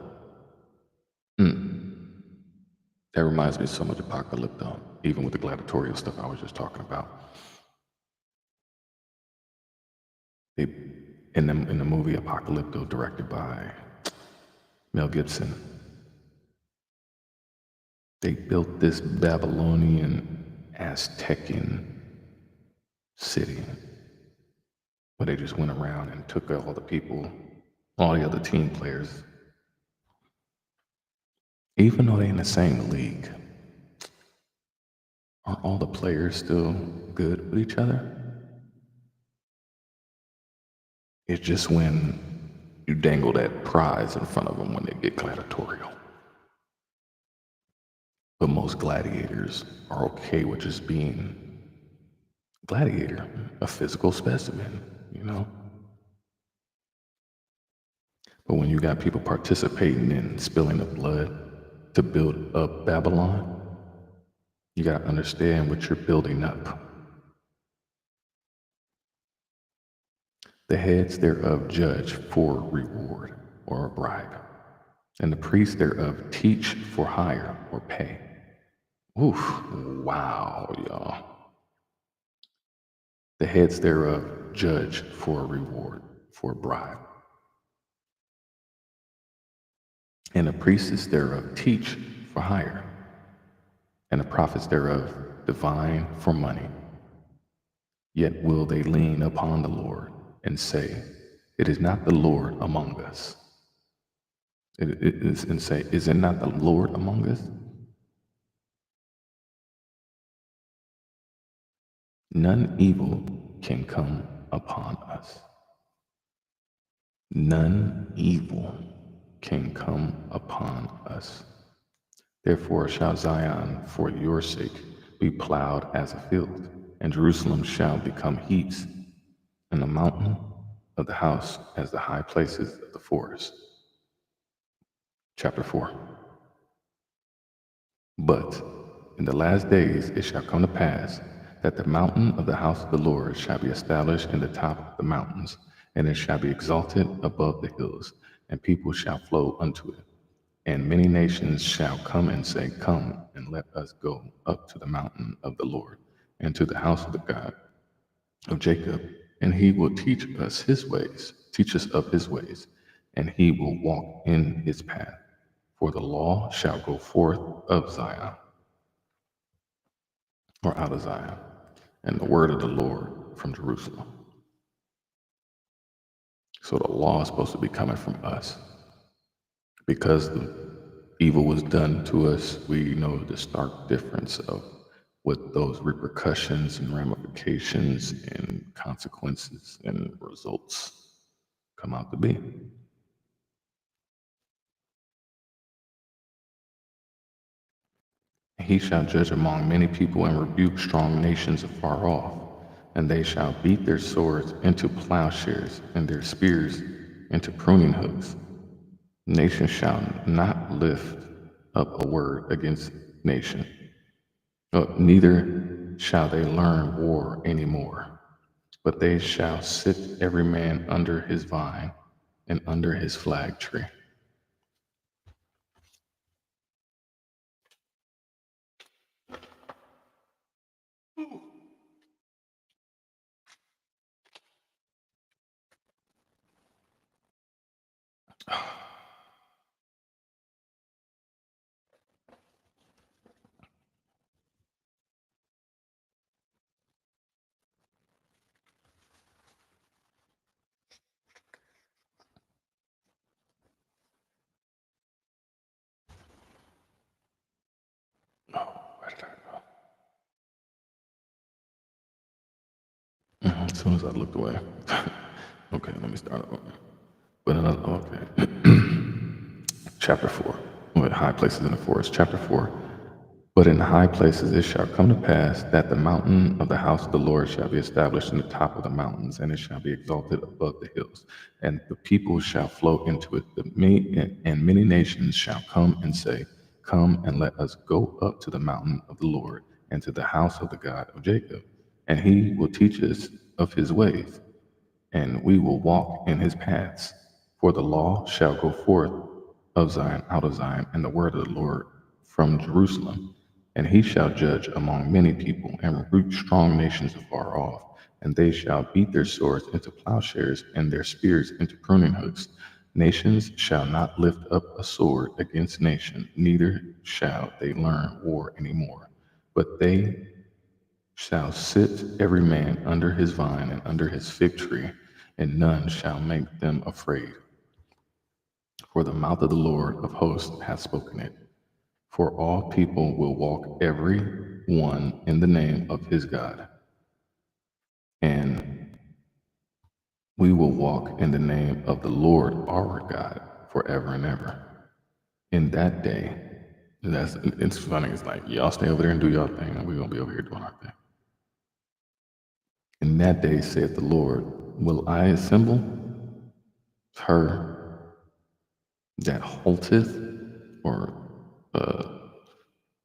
That reminds me so much of Apocalypto, even with the gladiatorial stuff I was just talking about. They, in the movie Apocalypto, directed by Mel Gibson, they built this Babylonian, Aztecian city where they just went around and took all the people, all the other team players, even though they're in the same league. Are all the players still good with each other? It's just when you dangle that prize in front of them when they get gladiatorial. But most gladiators are okay with just being gladiator, a physical specimen, you know. But when you got people participating in spilling the blood to build up Babylon, you got to understand what you're building up. The heads thereof judge for reward or a bribe, and the priests thereof teach for hire or pay. Oof, wow, y'all. The heads thereof judge for a reward, for a bribe. And the priests thereof teach for hire, and the prophets thereof divine for money. Yet will they lean upon the Lord and say, it is not the Lord among us. And say, is it not the Lord among us? None evil can come upon us. None evil can come upon us. Therefore shall Zion for your sake be plowed as a field, and Jerusalem shall become heaps, and the mountain of the house as the high places of the forest. Chapter 4. But in the last days it shall come to pass that the mountain of the house of the Lord shall be established in the top of the mountains, and it shall be exalted above the hills, and people shall flow unto it. And many nations shall come and say, come and let us go up to the mountain of the Lord, and to the house of the God of Jacob, and he will teach us his ways, teach us of his ways, and he will walk in his path. For the law shall go forth of Zion, or out of Zion, and the word of the Lord from Jerusalem. So the law is supposed to be coming from us. Because the evil was done to us, we know the stark difference of what those repercussions and ramifications and consequences and results come out to be. He shall judge among many people and rebuke strong nations afar off, and they shall beat their swords into plowshares and their spears into pruning hooks. Nation shall not lift up a word against nation, neither shall they learn war any more, but they shall sit every man under his vine and under his flag tree. Oh, where did I go? As soon as I looked away. Okay, let me start over. But okay. Chapter 4. With high places in the forest. Chapter 4. But in high places it shall come to pass that the mountain of the house of the Lord shall be established in the top of the mountains, and it shall be exalted above the hills, and the people shall flow into it. And many nations shall come and say, come and let us go up to the mountain of the Lord, and to the house of the God of Jacob, and he will teach us of his ways, and we will walk in his paths. For the law shall go forth of Zion, out of Zion, and the word of the Lord from Jerusalem. And he shall judge among many people, and rebuke strong nations afar off. And they shall beat their swords into plowshares, and their spears into pruning hooks. Nations shall not lift up a sword against nation, neither shall they learn war any more. But they shall sit every man under his vine and under his fig tree, and none shall make them afraid. For the mouth of the Lord of hosts hath spoken it. For all people will walk every one in the name of his God, and we will walk in the name of the Lord our God forever and ever. In that day, it's funny, it's like, y'all stay over there and do y'all thing, and we're going to be over here doing our thing. In that day, saith the Lord, will I assemble her that halteth, or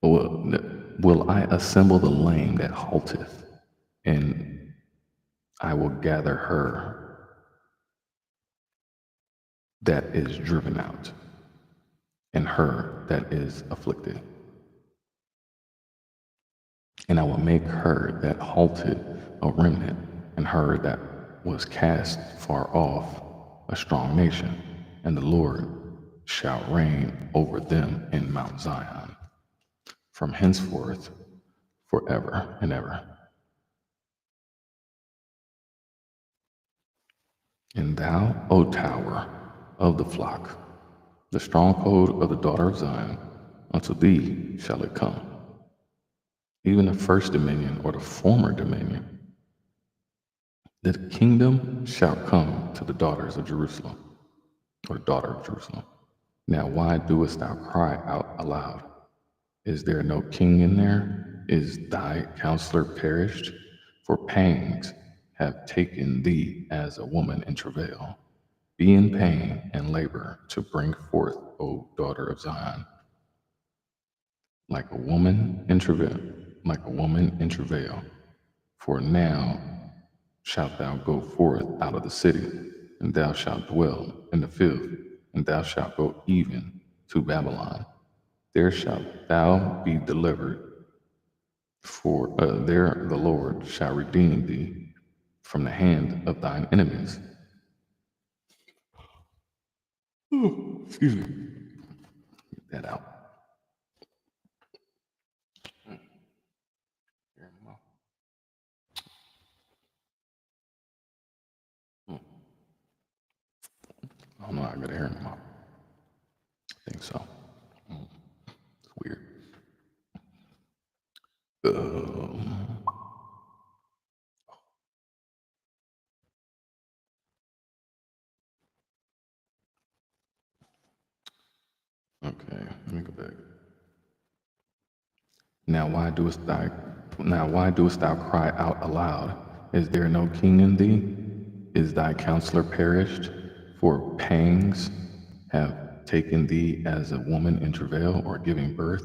will I assemble the lame that halteth, and I will gather her that is driven out, and her that is afflicted. And I will make her that halted a remnant, and her that was cast far off a strong nation, and the Lord shall reign over them in Mount Zion from henceforth forever and ever. And thou, O tower of the flock, the stronghold of the daughter of Zion, unto thee shall it come, even the first dominion or the former dominion. The kingdom shall come to the daughters of Jerusalem, or the daughter of Jerusalem. Now why doest thou cry out aloud? Is there no king in there? Is thy counselor perished? For pangs have taken thee as a woman in travail. Be in pain and labor to bring forth, O daughter of Zion, like a woman in travail, like a woman in travail. For now shalt thou go forth out of the city, and thou shalt dwell in the field, and thou shalt go even to Babylon. There shalt thou be delivered, for there the Lord shall redeem thee from the hand of thine enemies. Excuse me. Get that out. I don't know, I got hair in my mouth. I think so. It's weird. Okay, let me go back. Now why doest thou cry out aloud? Is there no king in thee? Is thy counselor perished? For pangs have taken thee as a woman in travail or giving birth.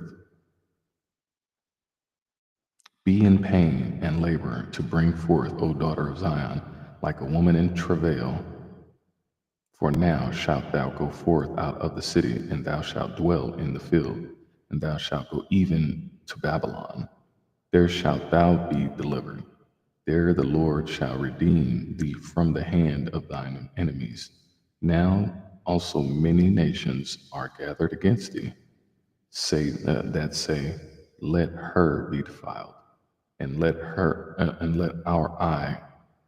Be in pain and labor to bring forth, O daughter of Zion, like a woman in travail. For now shalt thou go forth out of the city, and thou shalt dwell in the field, and thou shalt go even to Babylon. There shalt thou be delivered. There the Lord shall redeem thee from the hand of thine enemies. Now also many nations are gathered against thee, that say, let her be defiled, and let our eye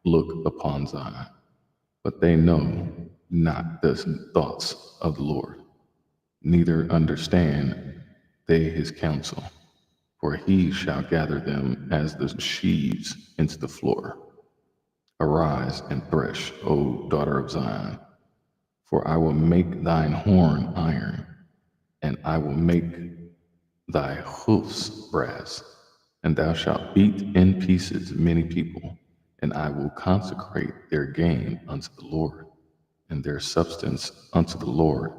look upon Zion. But they know not the thoughts of the Lord, neither understand they his counsel. For he shall gather them as the sheaves into the floor. Arise and thresh, O daughter of Zion, for I will make thine horn iron, and I will make thy hoofs brass, and thou shalt beat in pieces many people, and I will consecrate their gain unto the Lord, and their substance unto the Lord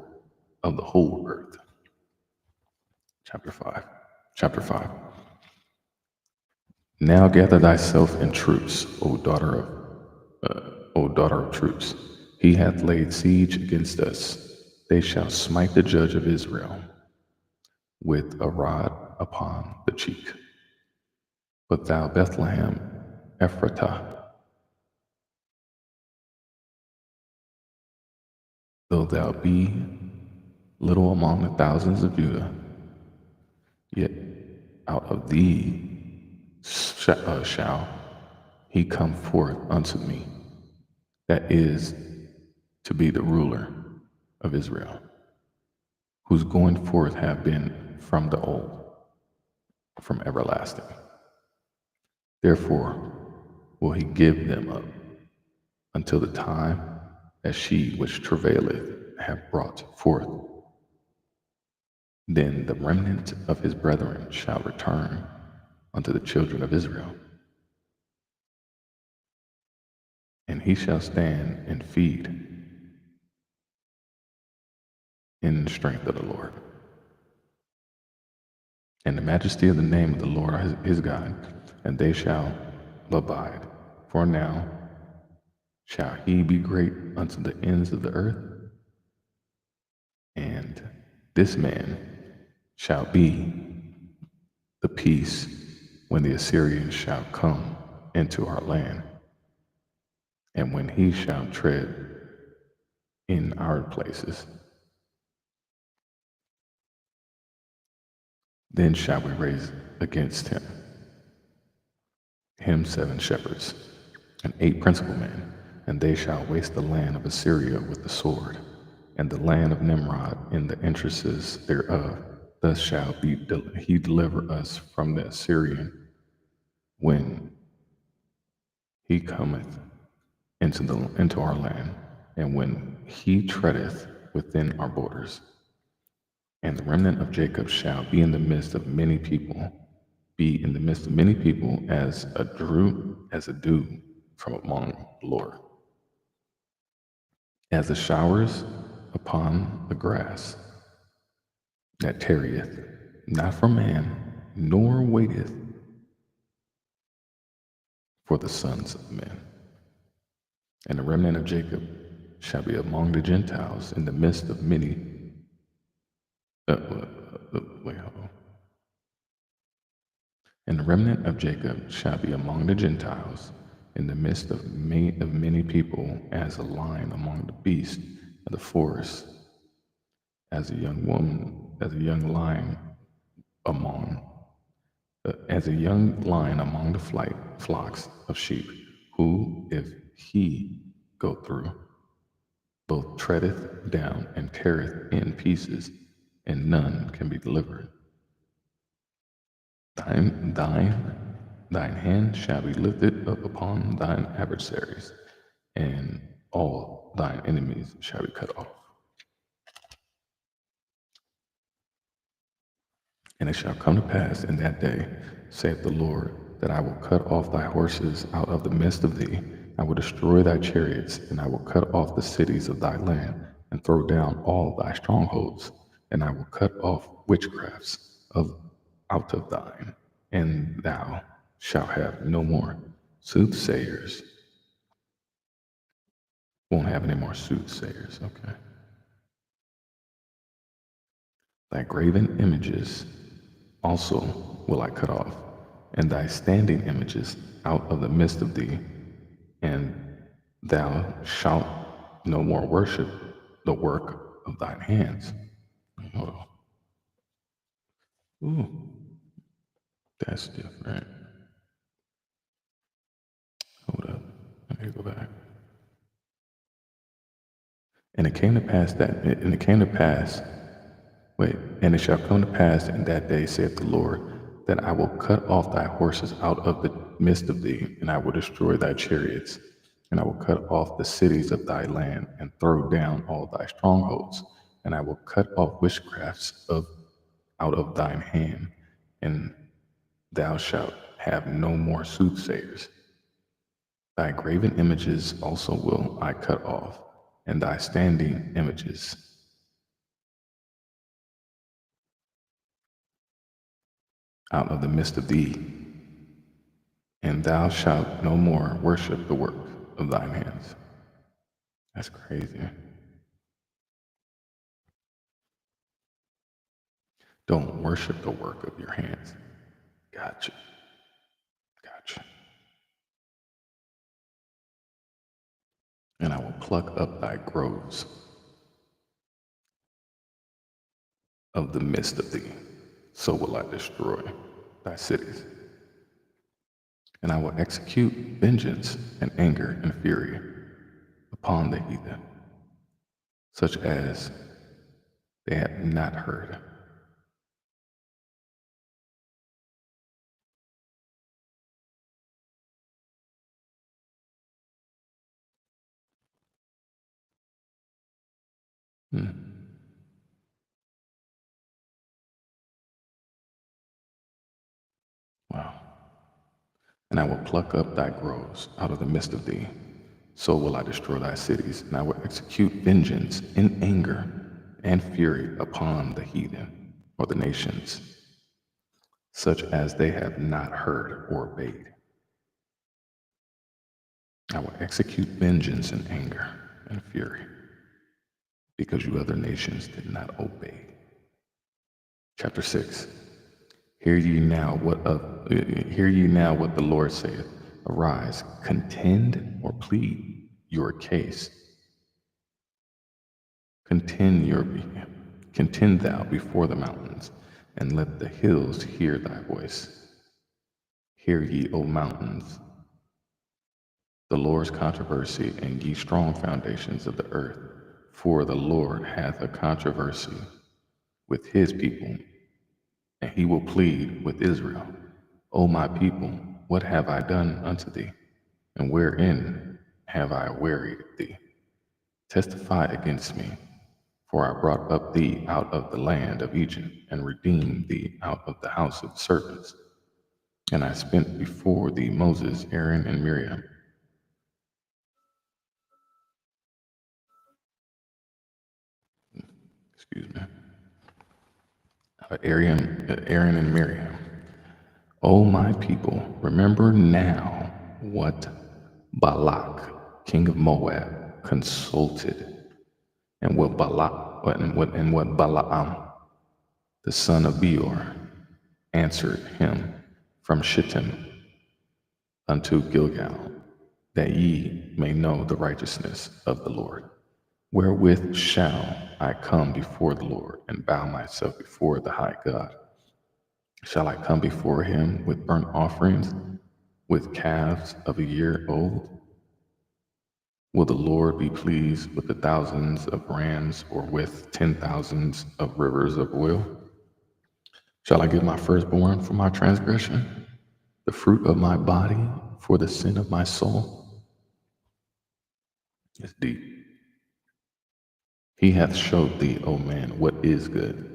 of the whole earth. Chapter 5. Chapter 5. Now gather thyself in troops, O daughter of troops. He hath laid siege against us. They shall smite the judge of Israel with a rod upon the cheek. But thou, Bethlehem, Ephratah, though thou be little among the thousands of Judah, yet out of thee shall he come forth unto me, that is to be the ruler of Israel, whose going forth have been from the old, from everlasting. Therefore will he give them up until the time that she which travaileth have brought forth. Then the remnant of his brethren shall return unto the children of Israel. and he shall stand and feed in the strength of the Lord, and the majesty of the name of the Lord his God, and they shall abide. For now shall he be great unto the ends of the earth, and this man shall be the peace when the Assyrians shall come into our land, and when he shall tread in our places. Then shall we raise against him 7 shepherds, and 8 principal men, and they shall waste the land of Assyria with the sword, and the land of Nimrod in the entrances thereof. Thus shall he deliver us from the Assyrian when he cometh into our land, and when he treadeth within our borders. And the remnant of Jacob shall be in the midst of many people, as a dew from among the Lord, as the showers upon the grass, that tarrieth not for man, nor waiteth for the sons of men. And the remnant of Jacob shall be among the Gentiles in the midst of many. Wait, hold on. And the remnant of Jacob shall be among the Gentiles in the midst of many people, as a lion among the beasts of the forest, as a young lion among the flocks of sheep, who, if he go through, both treadeth down and teareth in pieces, and none can be delivered. Thine hand shall be lifted up upon thine adversaries, and all thine enemies shall be cut off. And it shall come to pass in that day, saith the Lord, that I will cut off thy horses out of the midst of thee. I will destroy thy chariots, and I will cut off the cities of thy land, and throw down all thy strongholds. And I will cut off witchcrafts out of thine, and thou shalt have no more soothsayers. Won't have any more soothsayers, okay? Thy graven images also will I cut off, and thy standing images out of the midst of thee, and thou shalt no more worship the work of thine hands. Hold on. Ooh, that's different. Hold up. Let me go back. And it came to pass and it shall come to pass in that day, saith the Lord, that I will cut off thy horses out of the midst of thee, and I will destroy thy chariots, and I will cut off the cities of thy land, and throw down all thy strongholds, and I will cut off witchcrafts out of thine hand, and thou shalt have no more soothsayers. Thy graven images also will I cut off, and thy standing images out of the midst of thee, and thou shalt no more worship the work of thine hands. That's crazy. Don't worship the work of your hands. Gotcha. And I will pluck up thy groves of the midst of thee. So will I destroy thy cities. And I will execute vengeance and anger and fury upon the heathen, such as they had not heard. Wow. And I will pluck up thy groves out of the midst of thee, so will I destroy thy cities, and I will execute vengeance in anger and fury upon the heathen, or the nations, such as they have not heard or obeyed. I will execute vengeance in anger and fury, because you other nations did not obey. Chapter 6. Hear ye now what the Lord saith. Arise, contend or plead your case. Contend thou before the mountains, and let the hills hear thy voice. Hear ye, O mountains, the Lord's controversy, and ye strong foundations of the earth. For the Lord hath a controversy with his people, and he will plead with Israel. O my people, what have I done unto thee? And wherein have I wearied thee? Testify against me, for I brought up thee out of the land of Egypt, and redeemed thee out of the house of servants. And I spent before thee Moses, Aaron, and Miriam. Excuse me. Aaron and Miriam. O my people, remember now what Balak, king of Moab, consulted, and what Balaam, the son of Beor, answered him from Shittim unto Gilgal, that ye may know the righteousness of the Lord. Wherewith shall I come before the Lord, and bow myself before the high God? Shall I come before him with burnt offerings, with calves of a year old? Will the Lord be pleased with the thousands of rams, or with 10,000s of rivers of oil? Shall I give my firstborn for my transgression, the fruit of my body for the sin of my soul? It's deep. He hath showed thee, O man, what is good,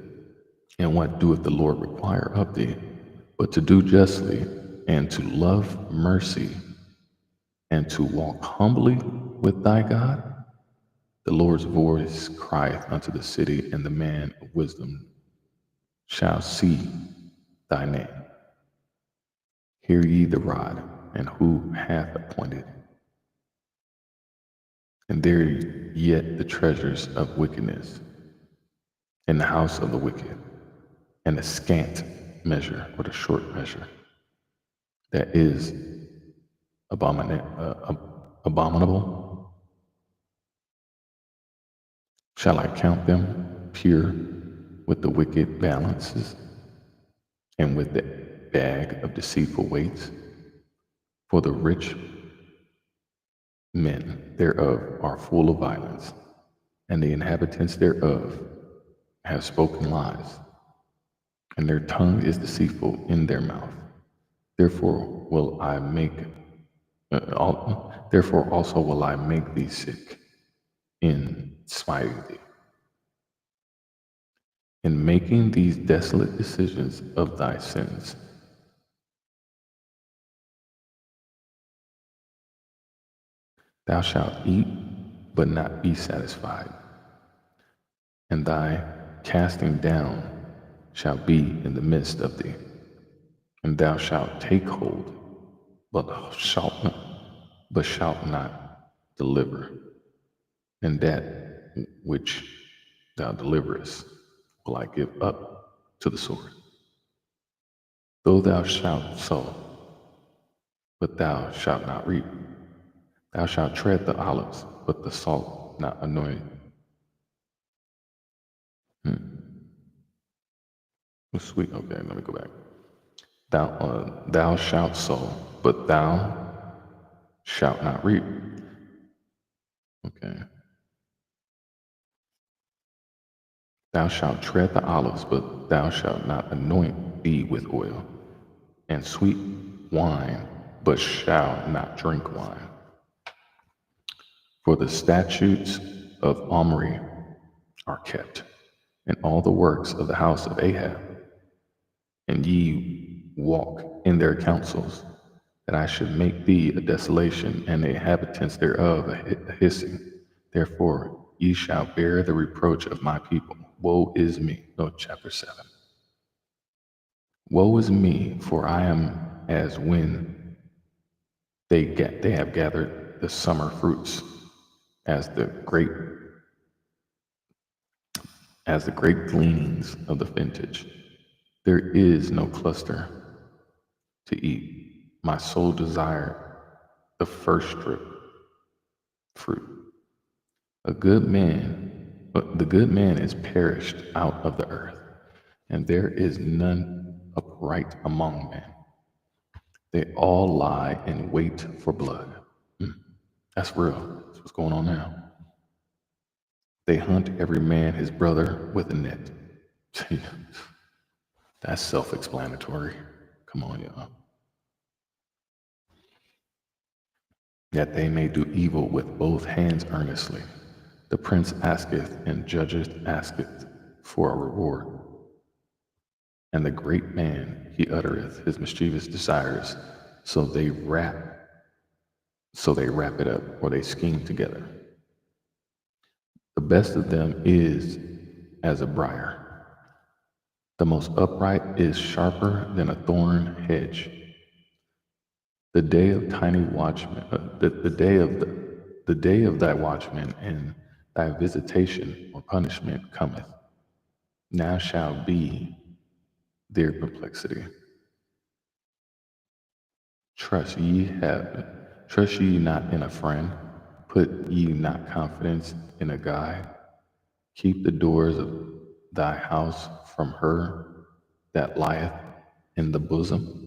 and what doeth the Lord require of thee, but to do justly, and to love mercy, and to walk humbly with thy God? The Lord's voice crieth unto the city, and the man of wisdom shall see thy name. Hear ye the rod, and who hath appointed? And there yet the treasures of wickedness in the house of the wicked, and the scant measure, or the short measure, that is abominable. Shall I count them pure with the wicked balances, and with the bag of deceitful weights? For the rich men thereof are full of violence, and the inhabitants thereof have spoken lies, and their tongue is deceitful in their mouth. Therefore will I make, therefore also will I make thee sick in smiting thee, in making these desolate decisions of thy sins. Thou shalt eat, but not be satisfied, and thy casting down shall be in the midst of thee. And thou shalt take hold, but shalt not deliver. And that which thou deliverest will I give up to the sword. Though thou shalt sow, but thou shalt not reap. Thou shalt tread the olives, but the salt not anoint. Sweet. Okay, let me go back. Thou shalt sow, but thou shalt not reap. Okay. Thou shalt tread the olives, but thou shalt not anoint thee with oil, and sweet wine, but shalt not drink wine. For the statutes of Omri are kept, and all the works of the house of Ahab, and ye walk in their counsels. that I should make thee a desolation, and the inhabitants thereof a hissing. Therefore ye shall bear the reproach of my people. Woe is me. No, chapter 7. Woe is me, for I am as when they have gathered the summer fruits, as the great gleanings of the vintage. There is no cluster to eat. My soul desired the first strip fruit. The good man is perished out of the earth, and there is none upright among men. They all lie in wait for blood. That's real. That's what's going on now. They hunt every man his brother with a net. That's self-explanatory. Come on, y'all. That they may do evil with both hands earnestly. The prince asketh, and judgeth asketh for a reward. And the great man, he uttereth his mischievous desires, so they wrap it up, or they scheme together. The best of them is as a briar. The most upright is sharper than a thorn hedge. The day of tiny watchmen, the day of thy watchman and thy visitation or punishment cometh. Now shall be their perplexity. Trust ye not in a friend, put ye not confidence in a guide. Keep the doors of thy house from her that lieth in the bosom.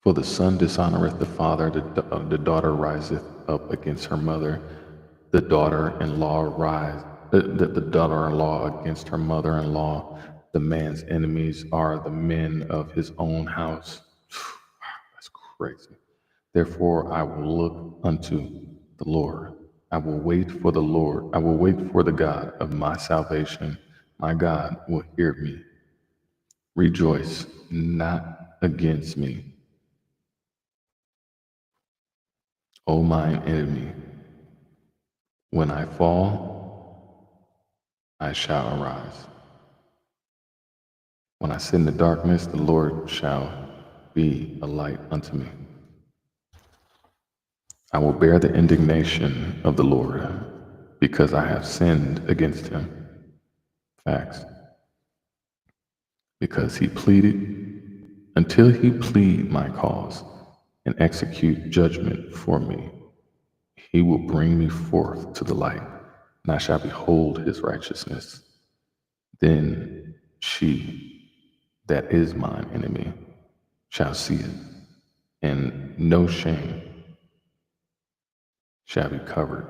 For the son dishonoreth the father, the daughter riseth up against her mother, the daughter-in-law the daughter-in-law against her mother-in-law. The man's enemies are the men of his own house. That's crazy. Therefore I will look unto the Lord. I will wait for the Lord. I will wait for the God of my salvation. My God will hear me. Rejoice not against me, O mine enemy. When I fall, I shall arise. When I sit in the darkness, the Lord shall be a light unto me. I will bear the indignation of the Lord, because I have sinned against him. Facts. Because he pleaded, until he plead my cause and execute judgment for me, he will bring me forth to the light, and I shall behold his righteousness. Then she that is mine enemy shall see it, and no shame shall be covered.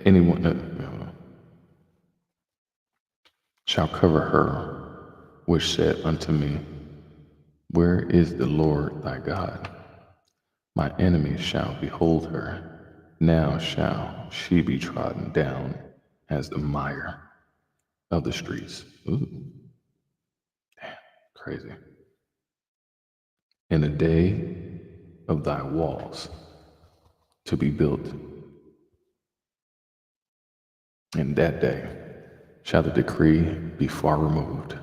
Anyone shall cover her, which said unto me, where is the Lord thy God? My enemies shall behold her. Now shall she be trodden down as the mire of the streets. Ooh, damn, crazy. In the day of thy walls to be built, in that day shall the decree be far removed.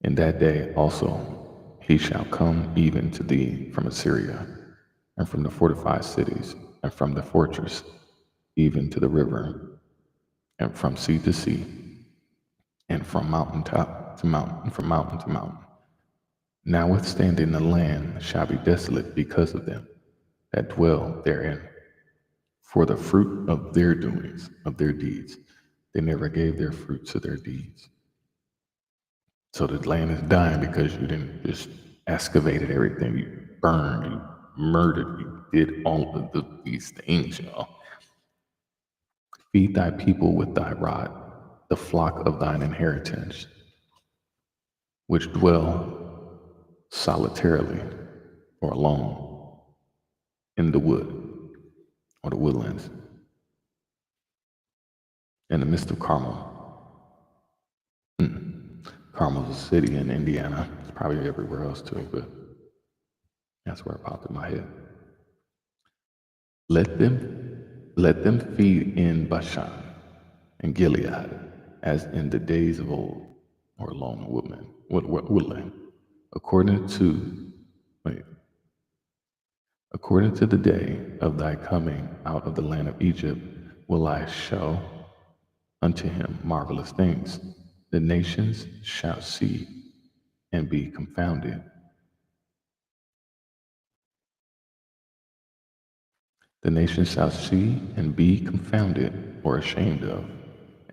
In that day also he shall come even to thee from Assyria, and from the fortified cities, and from the fortress, even to the river, and from sea to sea, and from mountain top to mountain, and from mountain to mountain. Notwithstanding the land shall be desolate because of them that dwell therein. For the fruit of their doings, of their deeds, they never gave their fruits of their deeds. So the land is dying because you didn't just excavated everything, you burned, you murdered, you did all of these things, y'all. Feed thy people with thy rod, the flock of thine inheritance, which dwell solitarily or alone in the wood or the woodlands. in the midst of Carmel. Carmel's a city in Indiana. It's probably everywhere else too, but that's where it popped in my head. Let them feed in Bashan and Gilead, as in the days of old, or along the woodland, according to wait, according to the day of thy coming out of the land of Egypt, will I show unto him marvelous things. The nations shall see and be confounded. The nations shall see and be confounded or ashamed of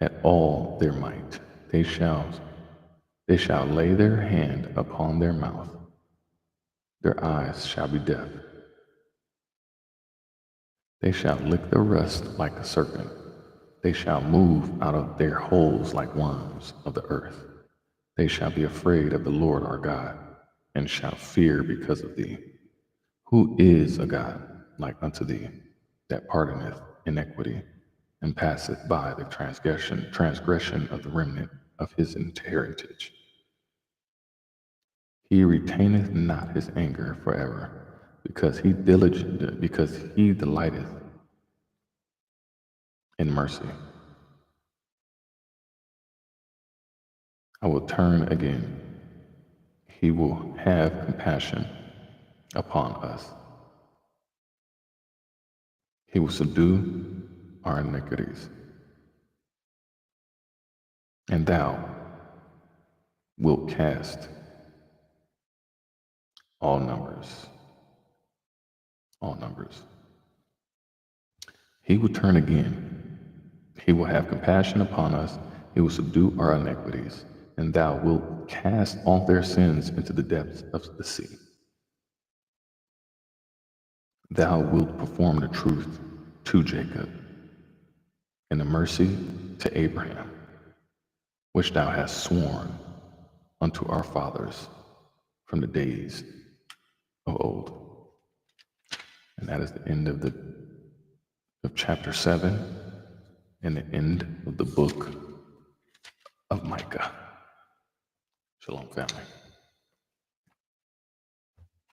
at all their might. They shall lay their hand upon their mouth. Their eyes shall be deaf. They shall lick the rust like a serpent. They shall move out of their holes like worms of the earth. They shall be afraid of the Lord our God, and shall fear because of thee. Who is a God like unto thee, that pardoneth iniquity, and passeth by the transgression of the remnant of his heritage? He retaineth not his anger forever, because he delighteth in mercy. I will turn again. He will have compassion upon us. He will subdue our iniquities. And thou wilt cast all numbers. All numbers. He will turn again. He will have compassion upon us. He will subdue our iniquities. And thou wilt cast all their sins into the depths of the sea. Thou wilt perform the truth to Jacob, and the mercy to Abraham, which thou hast sworn unto our fathers from the days of old. And that is the end of chapter 7 and the end of the book of Micah. Shalom, family.